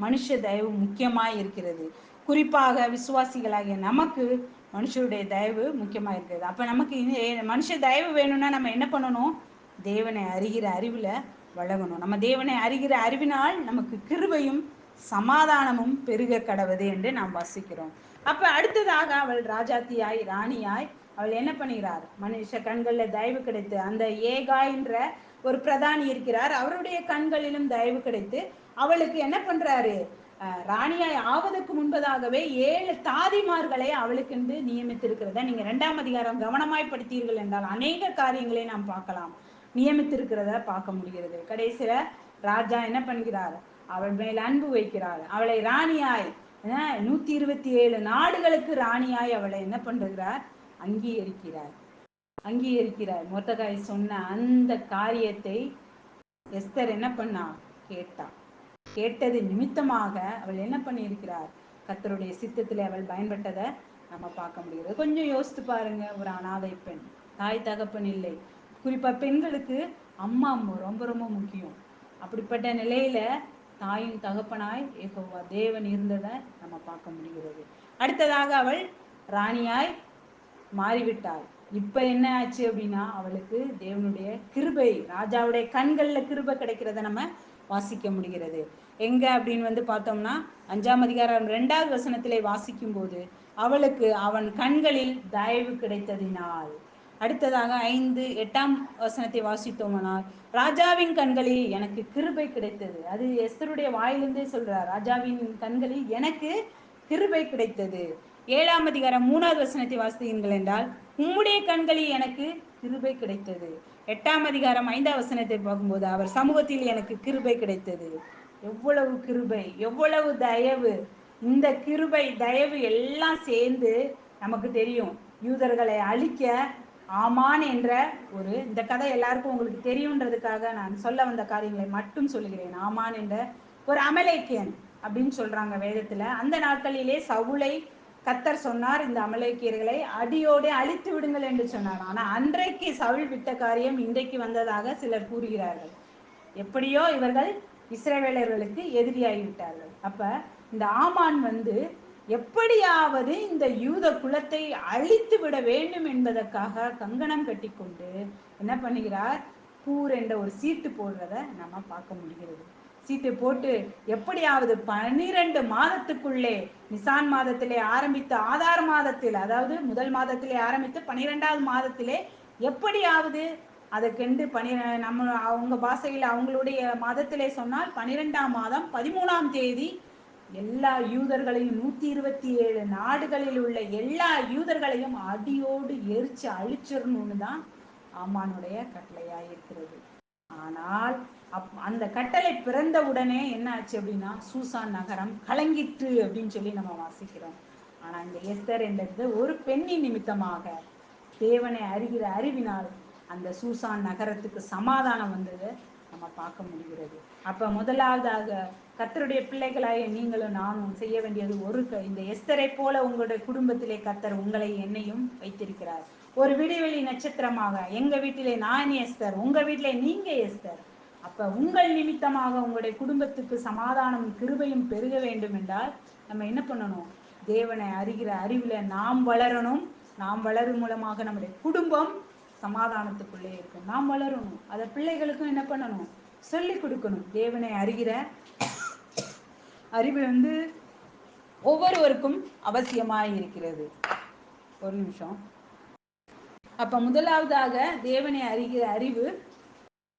[SPEAKER 1] மனுஷ தயவு முக்கியமாக இருக்கிறது. குறிப்பாக விசுவாசிகளாகிய நமக்கு மனுஷருடைய தயவு முக்கியமாக இருக்கிறது. அப்போ நமக்கு மனுஷ தயவு வேணும்னா நம்ம என்ன பண்ணணும்? தேவனை அறிகிற அறிவில் வளரணும். நம்ம தேவனை அறிகிற அறிவினால் நமக்கு கிருபையும் சமாதானமும் பெருக கடவுது என்று நாம் வாசிக்கிறோம். அப்ப அடுத்ததாக அவள் ராஜாத்தியாய் ராணியாய் அவள் என்ன பண்ணுகிறார்? மனுஷ கண்களில் தயவு கிடைத்து, அந்த ஏகாய்ன்ற ஒரு பிரதானி இருக்கிறார், அவருடைய கண்களிலும் தயவு கிடைத்து அவளுக்கு என்ன பண்றாரு? ராணியாய் ஆவதற்கு முன்பதாகவே 7 தாதிமார்களை அவளுக்கென்று நியமித்திருக்கிறத நீங்க 2ஆம் அதிகாரம் கவனமாய் படித்தீர்கள் என்றால் அநேக காரியங்களை நாம் பார்க்கலாம். நியமித்திருக்கிறத பார்க்க முடிகிறது. கடைசியில ராஜா என்ன பண்ணுகிறார்? அவள் மேல் அன்பு வைக்கிறாள். அவளை ராணியாய் 127 நாடுகளுக்கு ராணியாய் அவளை என்ன பண்றார்? அங்கீகரிக்கிறார். மொர்தெகாய் சொன்ன அந்த காரியத்தை எஸ்தர் என்ன பண்ணா? கேட்டது நிமித்தமாக அவள் என்ன பண்ணி இருக்கிறார்? கர்த்தருடைய சித்தத்திலே அவள் பயன்பட்டதை நம்ம பார்க்க முடிகிறது. கொஞ்சம் யோசித்து பாருங்க. ஒரு அனாதை பெண், தாய் தகப்பன் இல்லை. குறிப்பா பெண்களுக்கு அம்மா ரொம்ப ரொம்ப முக்கியம். அப்படிப்பட்ட நிலையில தாயின் தகப்பனாய் யெகோவா தேவன் இருந்ததை நம்ம பார்க்க முடிகிறது. அடுத்ததாக அவள் ராணியாய் மாறிவிட்டாள். இப்ப என்ன ஆச்சு அப்படின்னா, அவளுக்கு தேவனுடைய கிருபை, ராஜாவுடைய கண்கள்ல கிருபை கிடைக்கிறத நம்ம வாசிக்க முடிகிறது. எங்க அப்படின்னு பார்த்தோம்னா 5ஆம் அதிகாரம் 2வது வசனத்திலே வாசிக்கும் போது அவளுக்கு அவன் கண்களில் தயவு கிடைத்ததினால். அடுத்ததாக 5, 8ஆம் வசனத்தை வாசித்தோம்னால் ராஜாவின் கண்களில் எனக்கு கிருபை கிடைத்தது. அது எஸ்தருடைய வாயிலிருந்தே சொல்றார். ராஜாவின் கண்களில் எனக்கு கிருபை கிடைத்தது. 7ஆம் அதிகாரம் 3வது வசனத்தை வாசித்தீர்கள் என்றால் உம்முடைய கண்களில் எனக்கு கிருபை கிடைத்தது. 8ஆம் அதிகாரம் 5ஆம் வசனத்தை பார்க்கும்போது அவர் சமூகத்தில் எனக்கு கிருபை கிடைத்தது. எவ்வளவு கிருபை, எவ்வளவு தயவு! இந்த கிருபை தயவு எல்லாம் சேர்ந்து நமக்கு தெரியும். யூதர்களை அழிக்க ஆமான் என்ற இந்த கதை எல்லாருக்கும் உங்களுக்கு தெரியுன்றதுக்காக நான் சொல்ல வந்த காரியங்களை மட்டும் சொல்லுகிறேன். ஆமான் என்ற ஒரு அமலேக்கியன் அப்படின்னு சொல்றாங்க வேதத்துல. அந்த நாட்களிலே சவுலை கர்த்தர் சொன்னார், இந்த அமலேக்கியர்களை அடியோடு அழித்து விடுங்கள் என்று சொன்னார். ஆனா அன்றைக்கு சவுல் விட்ட காரியம் இன்றைக்கு வந்ததாக சிலர் கூறுகிறார்கள். எப்படியோ இவர்கள் இஸ்ரவேலர்களுக்கு எதிரியாகிவிட்டார்கள். அப்ப இந்த ஆமான் எப்படியாவது இந்த யூத குலத்தை அழித்து விட வேண்டும் என்பதற்காக கங்கணம் கட்டி கொண்டு என்ன பண்ணுகிறார்? பூர் என்ற ஒரு சீட்டு போடுறத நம்ம பார்க்க முடிகிறது. சீட்டு போட்டு எப்படியாவது 12 மாதத்துக்குள்ளே, நிசான் மாதத்திலே ஆரம்பித்து ஆதார் மாதத்தில், அதாவது முதல் மாதத்திலே ஆரம்பித்து 12வது மாதத்திலே எப்படியாவது அதற்கென்று நம்ம அவங்க பாஷையில் அவங்களுடைய மாதத்திலே சொன்னால் 12ஆம் மாதம் 13ஆம் தேதி எல்லா யூதர்களையும் 127 நாடுகளில் உள்ள எல்லா யூதர்களையும் அடியோடு எரிச்சு அழிச்சிடணும்னு தான் ஆமானுடைய கட்டளையா இருக்கிறது. ஆனால் அந்த கட்டளை பிறந்த உடனே என்ன ஆச்சு அப்படின்னா, சூசான் நகரம் கலங்கிற்று அப்படின்னு சொல்லி நம்ம வாசிக்கிறோம். ஆனா இந்த எஸ்தர் என்றது ஒரு பெண்ணின் நிமித்தமாக தேவனை அறிகிற அறிவினால் அந்த சூசான் நகரத்துக்கு சமாதானம் வந்தது நம்ம பார்க்க முடிகிறது. அப்ப முதலாவதாக கர்த்தருடைய பிள்ளைகளாய நீங்களும் நானும் செய்ய வேண்டியது இந்த எஸ்தரை போல உங்களுடைய குடும்பத்திலே கர்த்தர் உங்களை என்னையும் வைத்திருக்கிறார். ஒரு விடிவெளி நட்சத்திரமாக எங்க வீட்டிலே நான் எஸ்தர், உங்க வீட்டிலே நீங்க எஸ்தர். அப்ப உங்கள் நிமித்தமாக உங்களுடைய குடும்பத்துக்கு சமாதானம் கிருபையும் பெருக வேண்டும் என்றால் நம்ம என்ன பண்ணணும்? தேவனை அறிகிற அறிவுல நாம் வளரணும். நாம் வளரும் மூலமாக நம்முடைய குடும்பம் சமாதானத்துக்குள்ளே இருக்கும். நாம் வளரணும். அதை பிள்ளைகளுக்கும் என்ன பண்ணணும்? சொல்லிக் கொடுக்கணும். தேவனை அறிகிற அறிவு ஒவ்வொருவருக்கும் அவசியமாய் இருக்கிறது. ஒரு நிமிஷம். அப்ப முதலாவதாக தேவனை அறிகிற அறிவு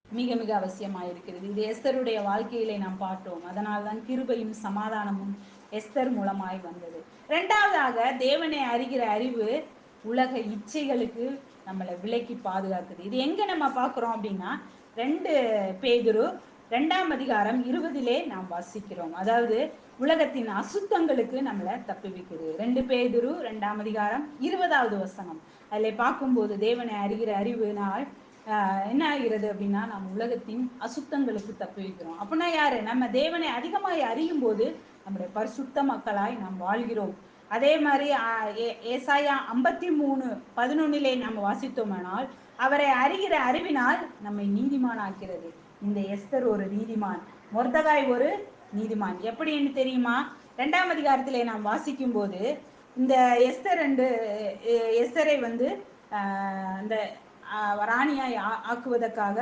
[SPEAKER 1] மிக மிக அவசியமாயிருக்கிறது. இது எஸ்தருடைய வாழ்க்கையிலே நாம் பார்த்தோம். அதனால்தான் கிருபையும் சமாதானமும் எஸ்தர் மூலமாய் வந்தது. 2வதாக தேவனை அறிகிற அறிவு உலக இச்சைகளுக்கு நம்மளை விலக்கி பாதுகாக்குது. இது எங்க நம்ம பார்க்கிறோம் அப்படின்னா 2 பேதுரு 2ஆம் அதிகாரம் 20 நாம் வாசிக்கிறோம். அதாவது உலகத்தின் அசுத்தங்களுக்கு நம்மளை தப்புவிக்குது. 2 பேதுரு 2ஆம் அதிகாரம் 20வது வசனம். அதில் பார்க்கும்போது தேவனை அறிகிற அறிவினால் என்ன ஆகிறது அப்படின்னா, நம்ம உலகத்தின் அசுத்தங்களுக்கு தப்பி வைக்கிறோம். அப்படின்னா யாரு? நம்ம தேவனை அதிகமாய் அறியும் போது நம்முடைய பரிசுத்த மக்களாய் நாம் வாழ்கிறோம். அதே மாதிரி ஏசாயா 53:11 நாம் வாசித்தோமானால், அவரை அறிகிற அறிவினால் நம்மை நீதிமான் ஆக்கிறது. இந்த எஸ்தர் ஒரு நீதிமான், மொர்தகாய் ஒரு நீதிமான். எப்படின்னு தெரியுமா? 2ஆம் அதிகாரத்திலே நாம் வாசிக்கும் போது, இந்த எஸ்தரை வந்து அந்த ராணியாய் ஆக்குவதற்காக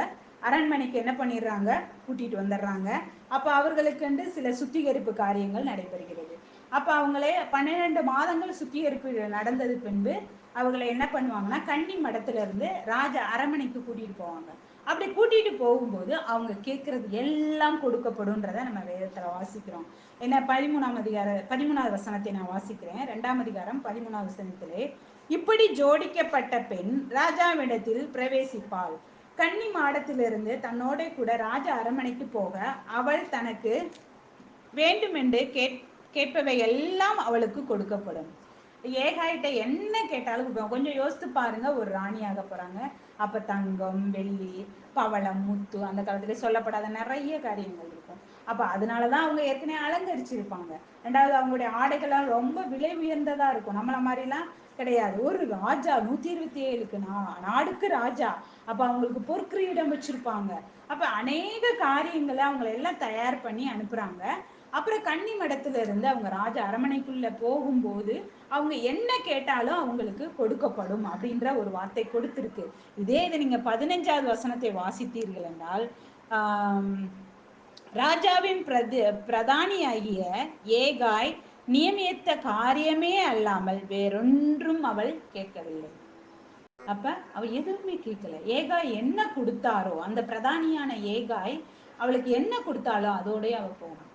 [SPEAKER 1] அரண்மனைக்கு என்ன பண்ணிடுறாங்க, கூட்டிட்டு வந்துடுறாங்க. அப்ப அவர்களுக்கு சில சுத்திகரிப்பு காரியங்கள் நடைபெறுகிறது. அப்ப அவங்களே 12 மாதங்கள் சுத்திகரிப்பு நடந்தது பின்பு அவங்களை என்ன பண்ணுவாங்கன்னா, கன்னி மடத்துல இருந்து ராஜ அரண்மனைக்கு கூட்டிட்டு போவாங்க. அப்படி கூட்டிட்டு போகும்போது அவங்க கேட்கறது எல்லாம் கொடுக்கப்படும்ன்றத நம்ம வேதத்துல வாசிக்கிறோம். என்ன 13வது வசனத்தை நான் வாசிக்கிறேன். 2ஆம் அதிகாரம் 13வது வசனத்திலே, இப்படி ஜோடிக்கப்பட்ட பெண் ராஜாவிடத்தில் பிரவேசிப்பாள். கன்னி மாடத்திலிருந்து தன்னோட கூட ராஜ அரண்மனைக்கு போக அவள் தனக்கு வேண்டுமென்று கேட்பவை எல்லாம் அவளுக்கு கொடுக்கப்படும். ஏகாயிட்ட என்ன கேட்டாலும் கொஞ்சம் யோசித்து பாருங்க, ஒரு ராணியாக போறாங்க. அப்ப தங்கம், வெள்ளி, பவளம், முத்து, அந்த காலத்துல சொல்லப்படாத நிறைய காரியங்கள் இருக்கும். அப்ப அதனாலதான் அவங்க ஏற்கனவே அலங்கரிச்சிருப்பாங்க. ரெண்டாவது அவங்களுடைய ஆடைகள்லாம் ரொம்ப விலை உயர்ந்ததா இருக்கும். நம்மள மாதிரிலாம் கிடையாது. ஒரு ராஜா 127க்கு நாடுக்கு ராஜா. அப்ப அவங்களுக்கு பொற்கிரீடம் வச்சிருப்பாங்க. அப்ப அநேக காரியங்களை அவங்களை எல்லாம் தயார் பண்ணி அனுப்புறாங்க. அப்புறம் கன்னி மடத்துல இருந்து அவங்க ராஜ அரண்மனைக்குள்ள போகும்போது அவங்க என்ன கேட்டாலும் அவங்களுக்கு கொடுக்கப்படும் அப்படின்ற ஒரு வார்த்தை கொடுத்திருக்கு. இதே இது நீங்க 15வது வசனத்தை வாசித்தீர்கள் என்றால், ராஜாவின் பிரதானியாகிய ஏகாய் நியமித்த காரியமே அல்லாமல் வேறொன்றும் அவள் கேட்கவில்லை. அப்ப அவ எதுவுமே கேட்கல. ஏகாய் என்ன கொடுத்தாரோ, அந்த பிரதானியான ஏகாய் அவளுக்கு என்ன கொடுத்தாலோ அதோடய அவ போகணும்.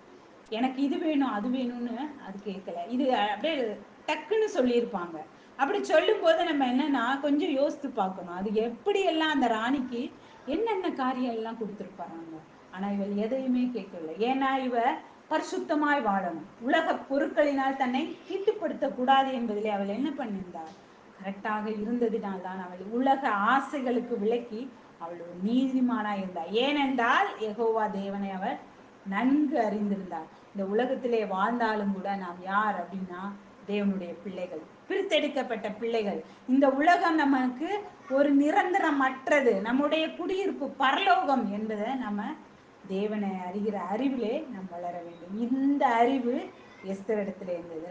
[SPEAKER 1] எனக்கு இது வேணும் அது வேணும்னு அது கேட்கல. இது அப்படியே டக்குன்னு சொல்லியிருப்பாங்க. அப்படி சொல்லும் போது நம்ம என்னன்னா கொஞ்சம் யோசித்து பார்க்கணும், அது எப்படி எல்லாம் அந்த ராணிக்கு என்னென்ன காரியம் எல்லாம் கொடுத்துருப்பாங்க. ஆனா இவள் எதையுமே கேட்கவில்லை. ஏன்னா இவ பரிசுத்தமாய் வாழணும், உலக பொருட்களினால் தன்னை தீட்டுப்படுத்த கூடாது என்பதிலே அவள் என்ன பண்ணியிருந்தாள், கரெக்டாக இருந்ததினால்தான் அவள் உலக ஆசைகளுக்கு விலக்கி அவள் ஒரு நீதிமானாய் இருந்தாள். ஏனென்றால் யெகோவா தேவனை அவள் நன்கு அறிந்திருந்தாள். இந்த உலகத்திலே வாழ்ந்தாலும் கூட நாம் யார் அப்படின்னா தேவனுடைய பிள்ளைகள், பிரித்தெடுக்கப்பட்ட பிள்ளைகள். இந்த உலகம் நமக்கு ஒரு நிரந்தரமற்றது. நம்முடைய குடியிருப்பு பரலோகம் என்பதை நம்ம தேவனை அறிகிற அறிவிலே நாம் வளர வேண்டும். இந்த அறிவு எஸ்தர் இடத்துல இருந்தது.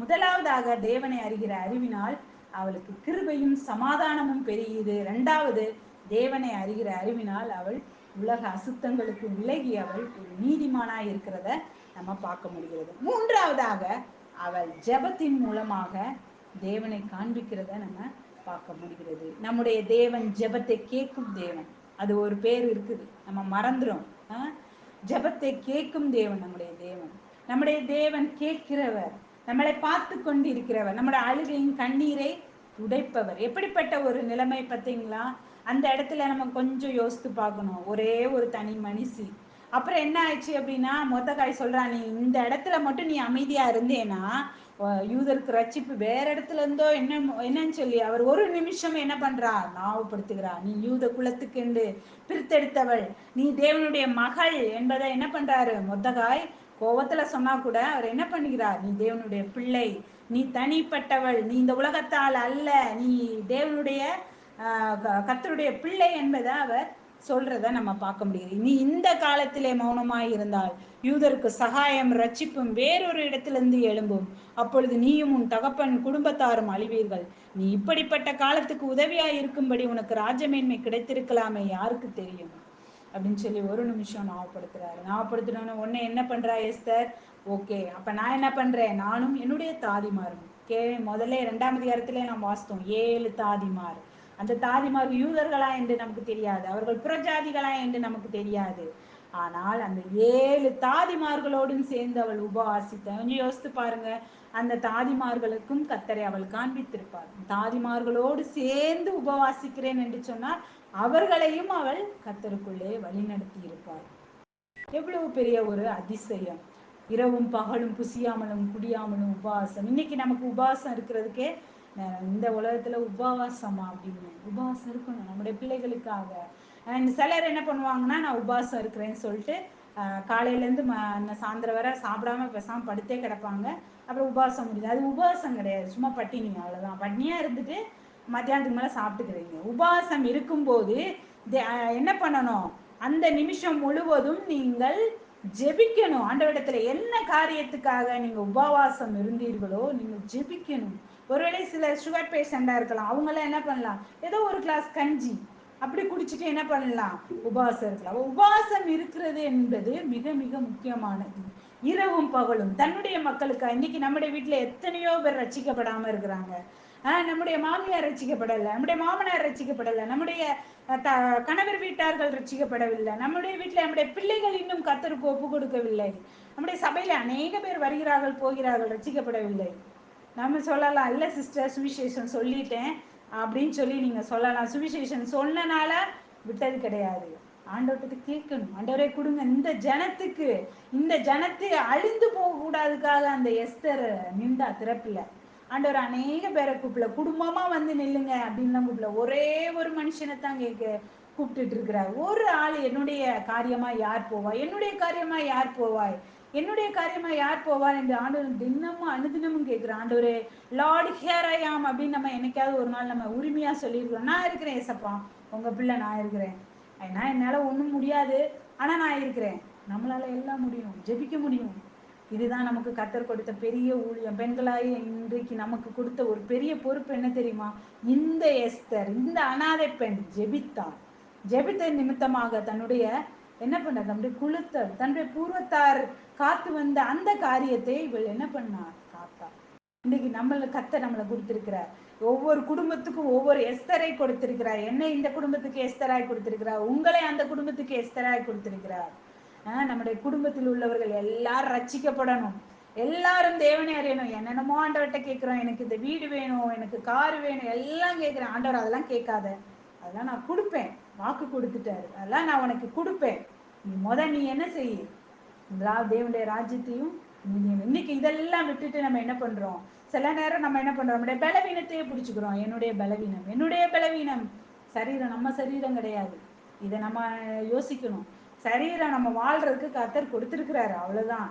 [SPEAKER 1] முதலாவதாக தேவனை அறிகிற அறிவினால் அவளுக்கு கிருபையும் சமாதானமும் பெருகியது. இரண்டாவது, தேவனை அறிகிற அறிவினால் அவள் உலக அசுத்தங்களுக்கு விலகி அவள் ஒரு நீதிமானாய் இருக்கிறத நம்ம பார்க்க முடிகிறது. மூன்றாவதாக அவள் ஜெபத்தின் மூலமாக தேவனை காண்பிக்கிறத நம்ம பார்க்க முடிகிறது. நம்முடைய தேவன் ஜெபத்தை கேட்கும் தேவன், அது ஒரு பேர் இருக்குது, நம்ம மறந்துடும். ஜெபத்தை கேட்கும் தேவன் நம்முடைய தேவன். நம்முடைய தேவன் கேட்கிறவர், நம்மளை பார்த்து கொண்டு இருக்கிறவர், நம்முடைய அழுகையின் கண்ணீரை துடைப்பவர். எப்படிப்பட்ட ஒரு நிலைமை பார்த்தீங்களா? அந்த இடத்துல நம்ம கொஞ்சம் யோசித்து பார்க்கணும். ஒரே ஒரு தனி மனுஷி. அப்புறம் என்ன ஆயிடுச்சு அப்படின்னா, மொர்தெகாய் சொல்றா, நீ இந்த இடத்துல மட்டும் நீ அமைதியா இருந்தேன்னா யூதருக்கு ரட்சிப்பு வேற இடத்துல இருந்தோ என்னன்னு சொல்லி அவர் ஒரு நிமிஷம் என்ன பண்றா, ஞாபகப்படுத்துகிறா, நீ யூத குலத்துக்கு என்று பிரித்தெடுத்தவள், நீ தேவனுடைய மகள் என்பதை என்ன பண்றாரு மொர்தெகாய் கோபத்துல சொன்னா கூட அவர் என்ன பண்ணுகிறார், நீ தேவனுடைய பிள்ளை, நீ தனிப்பட்டவள், நீ இந்த உலகத்தால் அல்ல, நீ தேவனுடைய கர்த்தருடைய பிள்ளை என்பதை அவர் சொல்றத நம்ம பார்க்க முடியுது. நீ இந்த காலத்திலே மௌனமாய் இருந்தால் யூதருக்கு சகாயம் ரட்சிப்பும் வேறொரு இடத்திலிருந்து எழும்பும். அப்பொழுது நீயும் உன் தகப்பன் குடும்பத்தாரும் அழிவீர்கள். நீ இப்படிப்பட்ட காலத்துக்கு உதவியாய் இருக்கும்படி உனக்கு ராஜமேன்மை கிடைத்திருக்கலாமே, யாருக்கு தெரியும் அப்படின்னு சொல்லி ஒரு நிமிஷம் ஞாபகப்படுத்துறாரு. ஞாபகப்படுத்தினோன்னு உடனே என்ன பண்றா எஸ்தர், ஓகே அப்ப நான் என்ன பண்றேன், நானும் என்னுடைய தாதிமாரும் முதல்ல 2ஆம் அதிகாரத்திலே நாம் வாசித்தோம் 7 தாதிமார். அந்த தாதிமார் யூதர்களா என்று நமக்கு தெரியாது, அவர்கள் புறஜாதிகளா என்று நமக்கு தெரியாது. ஆனால் அந்த 7 தாதிமார்களோடும் சேர்ந்து அவள் உபவாசித்த, கொஞ்சம் யோசித்து பாருங்க, அந்த தாதிமார்களுக்கும் கர்த்தரை அவள் காண்பித்திருப்பாள். தாதிமார்களோடு சேர்ந்து உபவாசிக்கிறேன் என்று சொன்னால் அவர்களையும் அவள் கர்த்தருக்குள்ளே வழிநடத்தி இருப்பாள். எவ்வளவு பெரிய ஒரு அதிசயம்! இரவும் பகலும் புசியாமலும் குடியாமலும் உபவாசம். இன்னைக்கு நமக்கு உபவாசம் இருக்கிறதுக்கே இந்த உலகத்துல உபவாசமா அப்படின்னு உபவாசம் இருக்கணும் நம்முடைய பிள்ளைகளுக்காக. அண்ட் சிலர் என்ன பண்ணுவாங்கன்னா நான் உபவாசம் இருக்கிறேன்னு சொல்லிட்டு காலையிலேருந்து சாயந்தரம் வரை சாப்பிடாம பேசாமல் படுத்தே கிடப்பாங்க. அப்புறம் உபவாசம் முடியுது. அது உபவாசம் கிடையாது, சும்மா பட்டினி, அவ்வளோதான். பட்னியாக இருந்துட்டு மத்தியானத்துக்கு மேலே சாப்பிட்டுக்கிறீங்க. உபவாசம் இருக்கும்போது என்ன பண்ணணும், அந்த நிமிஷம் முழுவதும் நீங்கள் ஜெபிக்கணும். ஆண்டவரிடத்துல என்ன காரியத்துக்காக நீங்க உபவாசம் இருந்தீர்களோ நீங்க ஜெபிக்கணும். ஒருவேளை சில சுகர் பேஷண்டா இருக்கலாம், அவங்களாம் என்ன பண்ணலாம், ஏதோ ஒரு கிளாஸ் கஞ்சி அப்படி குடிச்சிட்டு என்ன பண்ணலாம், உபவாசம் இருக்கலாம். உபவாசம் இருக்கிறது என்பது மிக மிக முக்கியமானது. இரவும் பகலும் தன்னுடைய மக்களுக்கு. இன்னைக்கு நம்முடைய வீட்டுல எத்தனையோ பேர் ரட்சிக்கப்படாம இருக்கிறாங்க. நம்முடைய மாமியார் ரட்சிக்கப்படலை, நம்முடைய மாமனார் ரட்சிக்கப்படலை, நம்முடைய கணவர் வீட்டார்கள் ரட்சிக்கப்படவில்லை, நம்முடைய வீட்டில் நம்முடைய பிள்ளைகள் இன்னும் கர்த்தருக்கு ஒப்பு கொடுக்கவில்லை, நம்முடைய சபையில அநேக பேர் வருகிறார்கள் போகிறார்கள் ரட்சிக்கப்படவில்லை. நம்ம சொல்லலாம், இல்லை சிஸ்டர் சுவிசேஷம் சொல்லிட்டேன் அப்படின்னு சொல்லி நீங்க சொல்லலாம். சுவிசேஷம் சொன்னனால விட்டது கிடையாது. ஆண்டவர்கிட்ட கேட்கணும், ஆண்டவரே கொடுங்க இந்த ஜனத்துக்கு, இந்த ஜனத்தை அழிந்து போக கூடாதுக்காக அந்த எஸ்தர் நின்றா திறப்பில்ல. ஆண்டவர் அநேக பேரை கூப்பிடல, குடும்பமா வந்து நில்லுங்க அப்படின்லாம் கூப்பிடல, ஒரே ஒரு மனுஷனை தான் கூப்பிட்டுட்டு இருக்கிறார். ஒரு ஆள், என்னுடைய காரியமா யார் போவாய், என்னுடைய காரியமா யார் போவாய், என்னுடைய காரியமா யார் போவார் என்று ஆண்டவர் தினமும் அனுதினமும் கேட்கிறோம். ஆண்டவரே லார்ட் ஹியர் ஐ ஆம் அப்படின்னு நம்ம என்னைக்காவது ஒரு நாள் நம்ம உரிமையா சொல்லியிருக்கிறோம், நான் இருக்கிறேன் ஏசப்பா, உங்க பிள்ளை நான் இருக்கிறேன், ஏன்னா என்னால ஒன்றும் முடியாது ஆனா நான் இருக்கிறேன். நம்மளால எல்லாம் முடியும், ஜெபிக்க முடியும். இதுதான் நமக்கு கர்த்தர் கொடுத்த பெரிய ஊழியம். பெண்களாய் இன்றைக்கு நமக்கு கொடுத்த ஒரு பெரிய பொறுப்பு என்ன தெரியுமா, இந்த எஸ்தர், இந்த அனாதை பெண் ஜெபித்தார். ஜெபித்த நிமித்தமாக தன்னுடைய என்ன பண்ண, தன்னுடைய குலத்தார், தன்னுடைய பூர்வத்தார் காத்து வந்த அந்த காரியத்தை இவள் என்ன பண்ணார், காத்தார். இன்னைக்கு நம்மளை கொடுத்திருக்கிறார். ஒவ்வொரு குடும்பத்துக்கும் ஒவ்வொரு எஸ்தரை கொடுத்திருக்கிறார். என்னை இந்த குடும்பத்துக்கு எஸ்தராய் கொடுத்திருக்கிறார், உங்களை அந்த குடும்பத்துக்கு எஸ்தராய் கொடுத்திருக்கிறார். நம்முடைய குடும்பத்தில் உள்ளவர்கள் எல்லாரும் ரட்சிக்கப்படணும், எல்லாரும் தேவனை அறியணும். என்னென்னமோ ஆண்டவர்கிட்ட கேட்கிறோம், எனக்கு இந்த வீடு வேணும், எனக்கு கார் வேணும், எல்லாம் கேட்கிறேன். ஆண்டவர் அதெல்லாம் கேட்காத, அதெல்லாம் நான் கொடுப்பேன், வாக்கு கொடுத்துட்டாரு, அதெல்லாம் நான் உனக்கு கொடுப்பேன். நீ என்ன செய்ய, தேவனுடைய ராஜ்யத்தையும் இன்னைக்கு இதெல்லாம் விட்டுட்டு நம்ம என்ன பண்றோம், சில நேரம் நம்ம என்ன பண்றோம், நம்முடைய பலவீனத்தையே பிடிச்சுக்கிறோம். என்னுடைய பலவீனம், என்னுடைய பலவீனம். சரீரம் நம்ம சரீரம் கிடையாது, இதை நம்ம யோசிக்கணும். சரீரம் நம்ம வாழ்றதுக்கு கர்த்தர் கொடுத்துருக்கிறாரு, அவ்வளவுதான்.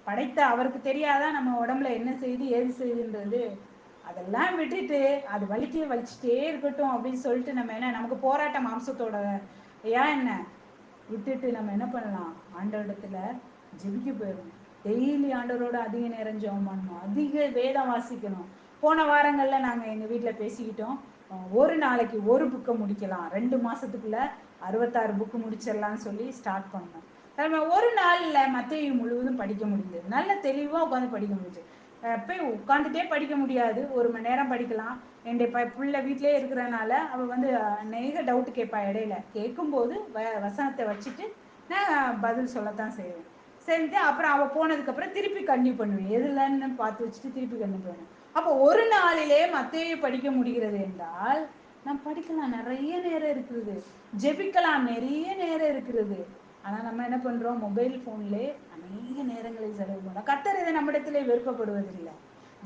[SPEAKER 1] படைத்த அவருக்கு தெரியாதான் நம்ம உடம்புல என்ன செய்யுது ஏது செய்யுதுன்றது. அதெல்லாம் விட்டுட்டு அது வலிச்சுட்டே இருக்கட்டும் அப்படின்னு சொல்லிட்டு நம்ம என்ன, நமக்கு போராட்டம் மாம்சத்தோட ஏன் என்ன விட்டுட்டு நம்ம என்ன பண்ணலாம், ஆண்டவரிடத்துல ஜெபிக்க போயிடணும். டெய்லி ஆண்டவரோட அதிக நேரம் ஜெபம் பண்ணணும், அதிக வேதம் வாசிக்கணும். போன வாரங்கள்ல நாங்க எங்க வீட்டுல பேசிக்கிட்டோம், ஒரு நாளைக்கு ஒரு புக்கை முடிக்கலாம், 2 மாசத்துக்குள்ள 66 புக்கு முடிச்சிடலாம்னு சொல்லி ஸ்டார்ட் பண்ணோம். நம்ம ஒரு நாள்ல மத்தேயு முழுவதும் படிக்க முடியுது, நல்ல தெளிவா உட்காந்து படிக்க முடியுது. போய் உட்காந்துட்டே படிக்க முடியாது, 1 மணி நேரம் படிக்கலாம். என்னுடைய பிள்ளை வீட்டிலே இருக்கிறனால அவள் வந்து அநேக டவுட் கேட்பா, இடையில கேட்கும்போது வசனத்தை வச்சுட்டு நான் பதில் சொல்லத்தான் செய்வேன். சரிட்டு அப்புறம் அவள் போனதுக்கப்புறம் திருப்பி கன்டினியூ பண்ணுவேன், எதுலன்னு பார்த்து வச்சுட்டு திருப்பி கன்டினியூ பண்ணுவேன். அப்போ ஒரு நாளிலே மத்தேயு படிக்க முடிகிறது என்றால் நாம் படிக்கலாம், நிறைய நேரம் இருக்கிறது, ஜெபிக்கலாம், நிறைய நேரம் இருக்கிறது. ஆனால் நம்ம என்ன பண்ணுறோம், மொபைல் ஃபோன்லே அநேக நேரங்களை செலவு பண்ணோம். கர்த்தர் இதை நம்மிடத்திலே விருப்பப்படுவதில்லை.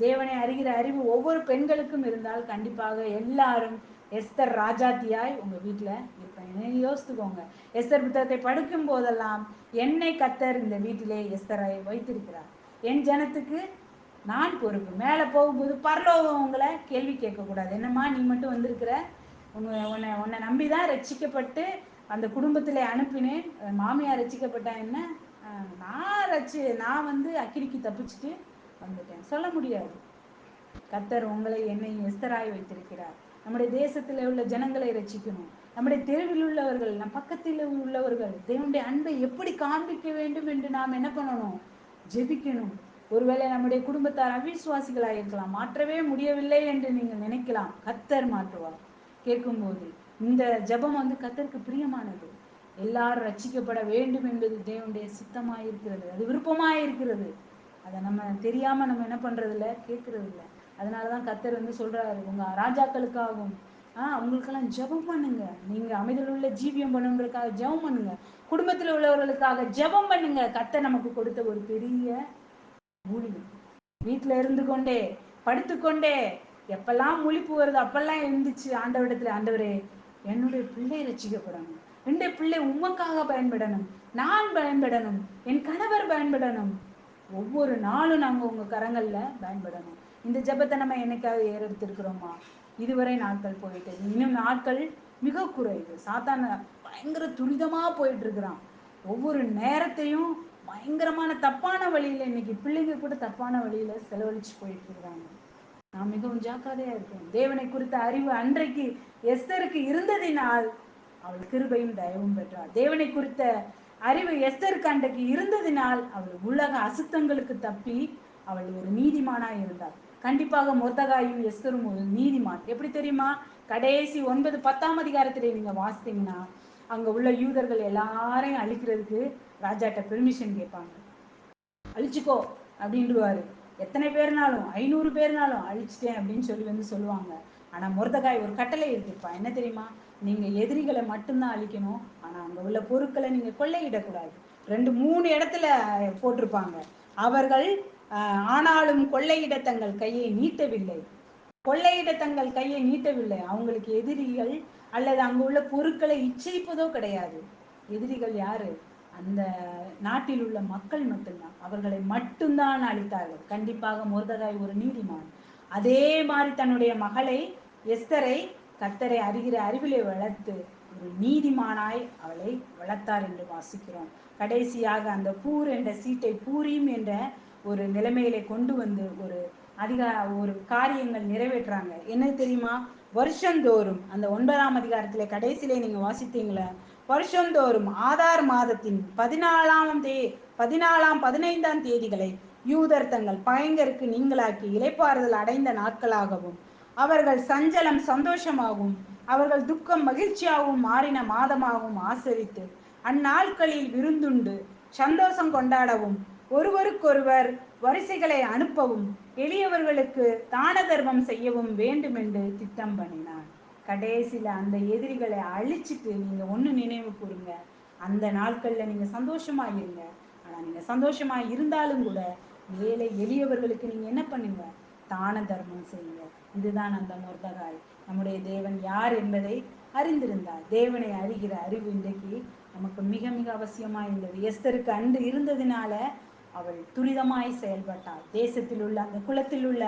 [SPEAKER 1] தேவனை அறிகிற அறிவு ஒவ்வொரு பெண்களுக்கும் இருந்தால் கண்டிப்பாக எல்லாரும் எஸ்தர் ராஜாத்தியாய் உங்க வீட்டுல இருப்பாங்க. யோசித்துக்கோங்க, எஸ்தர் புத்தகத்தை படிக்கும் போதெல்லாம் என்னை கர்த்தர் இந்த வீட்டிலே எஸ்தரை வைத்திருக்கிறார். என் ஜனத்துக்கு நான் பொறுப்பு. மேலே போகும்போது பரலோகம் உங்களை கேள்வி கேட்கக்கூடாது, என்னம்மா நீ மட்டும் வந்திருக்கிற, உன்னை உன்னை நம்பிதான் ரட்சிக்கப்பட்டு அந்த குடும்பத்திலே அனுப்பினேன், மாமியார் ரட்சிக்கப்பட்டா என்ன, நான் வந்து அக்கினிக்கு தப்பிச்சுட்டு வந்துட்டேன் சொல்ல முடியாது. கர்த்தர் உங்களை என்னையும் எஸ்தராய் வைத்திருக்கிறார். நம்முடைய தேசத்தில் உள்ள ஜனங்களை ரட்சிக்கணும், நம்முடைய தெருவில் உள்ளவர்கள், நம் பக்கத்தில் உள்ளவர்கள் தேவனுடைய அன்பை எப்படி காண்பிக்க வேண்டும் என்று நாம் என்ன பண்ணணும், ஜெபிக்கணும். ஒருவேளை நம்முடைய குடும்பத்தார் அவிசுவாசிகளாக இருக்கலாம், மாற்றவே முடியவில்லை என்று நீங்கள் நினைக்கலாம், கர்த்தர் மாற்றுவார். கேட்கும்போது இந்த ஜெபம் வந்து கர்த்தருக்கு பிரியமானது. எல்லாரும் ரட்சிக்கப்பட வேண்டும் என்பது தேவனுடைய சித்தமாயிருக்கிறது, அது விருப்பமாயிருக்கிறது. அதை நம்ம தெரியாம நம்ம என்ன பண்றது இல்லை, கேட்கறது இல்லை. அதனாலதான் கர்த்தர் வந்து சொல்றாரு, உங்க ராஜாக்களுக்காகவும் அவங்களுக்கெல்லாம் ஜெபம் பண்ணுங்க, நீங்க அமைதியில் உள்ள ஜீவியம் பண்ணுவதற்காக ஜெபம் பண்ணுங்க, குடும்பத்தில் உள்ளவர்களுக்காக ஜெபம் பண்ணுங்க. கர்த்தர் நமக்கு கொடுத்த ஒரு பெரிய ஊழியம். வீட்டுல இருந்து கொண்டே, படுத்துக்கொண்டே எப்பெல்லாம் முழிப்பு வருது அப்பெல்லாம் எழுந்துச்சு ஆண்டவரிடத்துல, ஆண்டவரே என்னுடைய பிள்ளை ரட்சிக்கப்படணும், என்னுடைய பிள்ளை உமக்காக பயன்படணும், நான் பயன்படணும், என் கணவர் பயன்படணும், ஒவ்வொரு நாளும் நாங்க உங்க கரங்கள்ல பயன்படணும். இந்த ஜெபத்தை நம்ம என்னைக்காவது ஏறெடுத்திருக்கிறோமா? இதுவரை நாட்கள் போயிட்டது, இன்னும் நாட்கள் மிக குறைவு. சாத்தான் பயங்கர துரிதமா போயிட்டு இருக்கிறான். ஒவ்வொரு நேரத்தையும் பயங்கரமான தப்பான வழியில, இன்னைக்கு பிள்ளைங்க கூட தப்பான வழியில செலவழிச்சு போயிட்டு இருக்கிறாங்க. நாம் மிகவும் ஜாக்கிரதையா இருக்கணும். தேவனை குறித்த அறிவு அன்றைக்கு எஸ்தருக்கு இருந்ததினால் அவள் கிருபையும் தயவும் பெற்றாள். தேவனை குறித்த அறிவு எஸ்தருக்கு அன்றைக்கு இருந்ததினால் அவள் உலக அசுத்தங்களுக்கு தப்பி அவள் ஒரு நீதிமானாய் இருந்தாள். கண்டிப்பாக மொர்தகாயும் எஸ்தரும் ஒரு நீதிமான். எப்படி தெரியுமா? கடைசி 9, 10ஆம் அதிகாரத்திலே நீங்க வாசித்தீங்கன்னா, அங்க உள்ள யூதர்கள் எல்லாரையும் அழிக்கிறதுக்கு ராஜாட்ட பெர்மிஷன் கேட்பாங்க. அழிச்சுக்கோ அப்படின்டுவாரு. எத்தனை பேர்னாலும் 500 பேர்னாலும் அழிச்சிட்டேன் அப்படின்னு சொல்லுவாங்க. ஆனா மொர்தகாய் ஒரு கட்டளை எடுத்திருப்பா. என்ன தெரியுமா? நீங்க எதிரிகளை மட்டும்தான் அழிக்கணும், ஆனா அங்க உள்ள பொருட்களை நீங்க கொள்ளையிடக்கூடாது. 2, 3 இடத்துல போட்டிருப்பாங்க. அவர்கள் ஆனாலும் கொள்ளையிட தங்கள் கையை நீட்டவில்லை. கொள்ளையிட தங்கள் கையை நீட்டவில்லை. அவங்களுக்கு எதிரிகள் அல்லது அங்கு உள்ள பொருட்களை இச்சைப்பதோ கிடையாது. எதிரிகள் யாரு? அந்த நாட்டில் உள்ள மக்கள் மட்டும்தான். அவர்களை மட்டும்தான் அழித்தார்கள். கண்டிப்பாக மொர்தகாய் ஒரு நீதிமான். அதே மாதிரி தன்னுடைய மகளை எஸ்தரை கர்த்தரை அறிகிற அறிவிலே வளர்த்து ஒரு நீதிமானாய் அவளை வளர்த்தார் என்று வாசிக்கிறோம். கடைசியாக அந்த பூர் என்ற சீட்டை பூரீம் என்ற ஒரு நிலைமையிலே கொண்டு வந்து ஒரு காரியங்கள் நிறைவேற்றுறாங்க. என்ன தெரியுமா? வருஷந்தோறும் அந்த 9ஆம் அதிகாரத்திலே கடைசியிலே நீங்க வாசித்தீங்களா? வருஷந்தோறும் ஆதார் மாதத்தின் 14ஆம் 15ஆம் தேதிகளை யூதர் தங்கள் பயங்கருக்கு நீங்களாக்கி இளைப்பாறுதல் அடைந்த நாட்களாகவும் அவர்கள் சஞ்சலம் சந்தோஷமாகவும் அவர்கள் துக்கம் மகிழ்ச்சியாகவும் மாறின மாதமாகவும் ஆசரித்து அந்நாட்களில் விருந்துண்டு சந்தோஷம் கொண்டாடவும் ஒருவருக்கொருவர் வரிசைகளை அனுப்பவும் எளியவர்களுக்கு தான தர்மம் செய்யவும் வேண்டுமென்று திட்டம் பண்ணினான். கடைசியில அந்த எதிரிகளை அழிச்சிட்டு நீங்க ஒண்ணு நினைவு கூறுங்க, அந்த நாட்கள்ல நீங்க சந்தோஷமா இருங்க. ஆனா நீங்க சந்தோஷமா இருந்தாலும் கூட ஏழை எளியவர்களுக்கு நீங்க என்ன பண்ணுங்க? தான தர்மம் செய்யுங்க. இதுதான் அந்த மொர்தகாய். நம்முடைய தேவன் யார் என்பதை அறிந்திருந்தார். தேவனை அறிகிற அறிவு இன்றைக்கு நமக்கு மிக மிக அவசியமா இருந்தது. எஸ்தருக்கு அன்று இருந்ததினால அவள் துரிதமாய் செயல்பட்டாள். தேசத்தில் உள்ள அந்த குலத்தில் உள்ள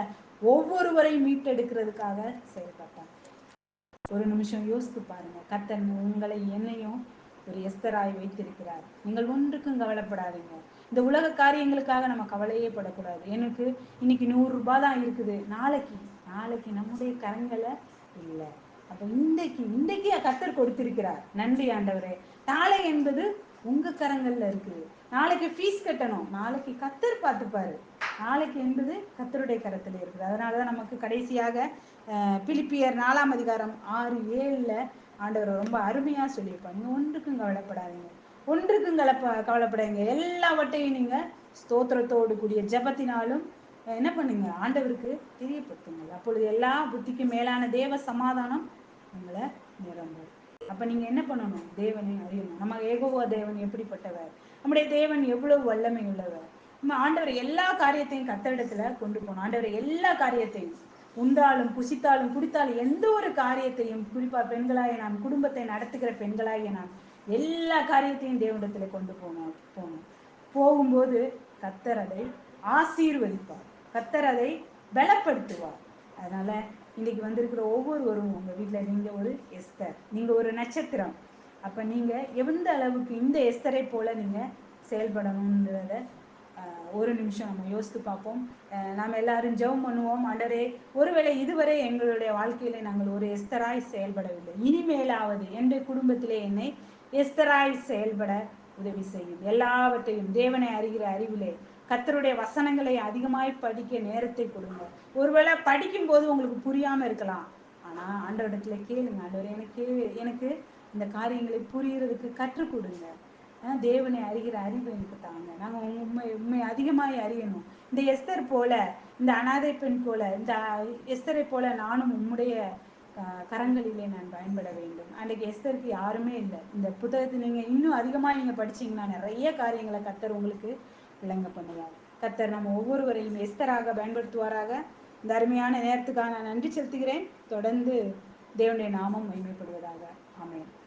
[SPEAKER 1] ஒவ்வொருவரையும் மீட்டெடுக்கிறதுக்காக செயல்பட்டாள். ஒரு நிமிஷம் யோசித்து பாருங்க. கர்த்தர் உங்களை என்னையும் ஒரு எஸ்தராய் வைத்திருக்கிறார். நீங்கள் ஒன்றுக்கும் கவலைப்படாதீங்க. இந்த உலக காரியங்களுக்காக நம்ம கவலையே படக்கூடாது. எனக்கு இன்னைக்கு 100 ரூபாய் தான் இருக்குது, நாளைக்கு நாளைக்கு நம்முடைய கரங்களை இல்லை. அப்ப இன்றைக்கு கர்த்தர் கொடுத்திருக்கிறார், நன்றி ஆண்டவரே. நாளை என்பது உங்க கரங்கள்ல இருக்குது. நாளைக்கு ஃபீஸ் கட்டணும், நாளைக்கு கர்த்தர் பார்த்துப்பாரு. நாளைக்கு என்பது கர்த்தருடைய கரத்தில் இருக்குது. அதனாலதான் நமக்கு கடைசியாக பிலிப்பியர் 4ஆம் அதிகாரம் 6, 7ல ஆண்டவர் ரொம்ப அருமையா சொல்லியிருப்பாங்க. நீங்க ஒன்றுக்கும் கவலைப்படாதீங்க, ஒன்றுக்கும் கவலைப்படாதீங்க, எல்லாவற்றையும் நீங்க ஸ்தோத்திரத்தோடு கூடிய ஜெபத்தினாலும் என்ன பண்ணுங்க? ஆண்டவருக்கு தெரியப்படுத்துங்க. அப்பொழுது எல்லா புத்திக்கும் மேலான தேவ சமாதானம் உங்களை நிரம்பும். அப்ப நீங்க என்ன பண்ணணும்? தேவனை அறியணும். நம்ம ஏகோவா தேவன் எப்படிப்பட்டவர், நம்முடைய தேவன் எவ்வளவு வல்லமை உள்ளவர். நம்ம ஆண்டவர் எல்லா காரியத்தையும் கர்த்தரிடத்துல கொண்டு போகணும். ஆண்டவர் எல்லா காரியத்தையும் உண்டாலும் புசித்தாலும் குடித்தாலும் எந்த ஒரு காரியத்தையும், குறிப்பா பெண்களாய நாம், குடும்பத்தை நடத்துகிற பெண்களாகிய நாம் எல்லா காரியத்தையும் தேவனிடத்துல கொண்டு போகணும். போகும்போது கர்த்தர் அதை ஆசீர்வதிப்பார், கர்த்தர் அதை பலப்படுத்துவார். அதனால இன்னைக்கு வந்திருக்கிற ஒவ்வொருவரும் உங்க வீட்டுல நீங்க ஒரு எஸ்தர், நீங்க ஒரு நட்சத்திரம். அப்ப நீங்க எந்த அளவுக்கு இந்த எஸ்தரை போல நீங்க செயல்படணும்ன்றத ஒரு நிமிஷம் நம்ம யோசித்து பார்ப்போம். நாம் எல்லாரும் ஜெபம் பண்ணுவோம். ஆண்டவரே, ஒருவேளை இதுவரை எங்களுடைய வாழ்க்கையில நாங்கள் ஒரு எஸ்தராய் செயல்படவில்லை, இனிமேலாவது என்னுடைய குடும்பத்திலே என்னை எஸ்தராய் செயல்பட உதவி செய்யும். எல்லாவற்றையும் தேவனை அறிகிற அறிவிலே கர்த்தருடைய வசனங்களை அதிகமாய் படிக்க நேரத்தை கொடுங்க. ஒருவேளை படிக்கும் போது உங்களுக்கு புரியாம இருக்கலாம், ஆனா ஆண்டவரிடத்துல கேளுங்க. ஆண்டவரே, எனக்கு இந்த காரியங்களை புரியறதுக்கு கற்றுக் கொடுங்க. தேவனை அறிகிற அறிவு எனக்கு தாங்க. நாங்கள் உண்மை அதிகமாய் அறியணும். இந்த எஸ்தர் போல, இந்த அனாதை பெண் போல, இந்த எஸ்தரை போல நானும் உம்முடைய கரங்களிலே நான் பயன்பட வேண்டும். அன்றைக்கு எஸ்தருக்கு யாருமே இல்லை. இந்த புத்தகத்தை நீங்க இன்னும் அதிகமா நீங்க படிச்சீங்கன்னா நிறைய காரியங்களை கர்த்தர் உங்களுக்கு விளங்க பண்ணுவார். கர்த்தர் நம்ம ஒவ்வொருவரையும் எஸ்தராக பயன்படுத்துவாராக. இந்த அருமையான நேரத்துக்காக நான் நன்றி செலுத்துகிறேன். தொடர்ந்து தேவனுடைய நாமம் மகிமைப்படுவதாக. ஆமென்.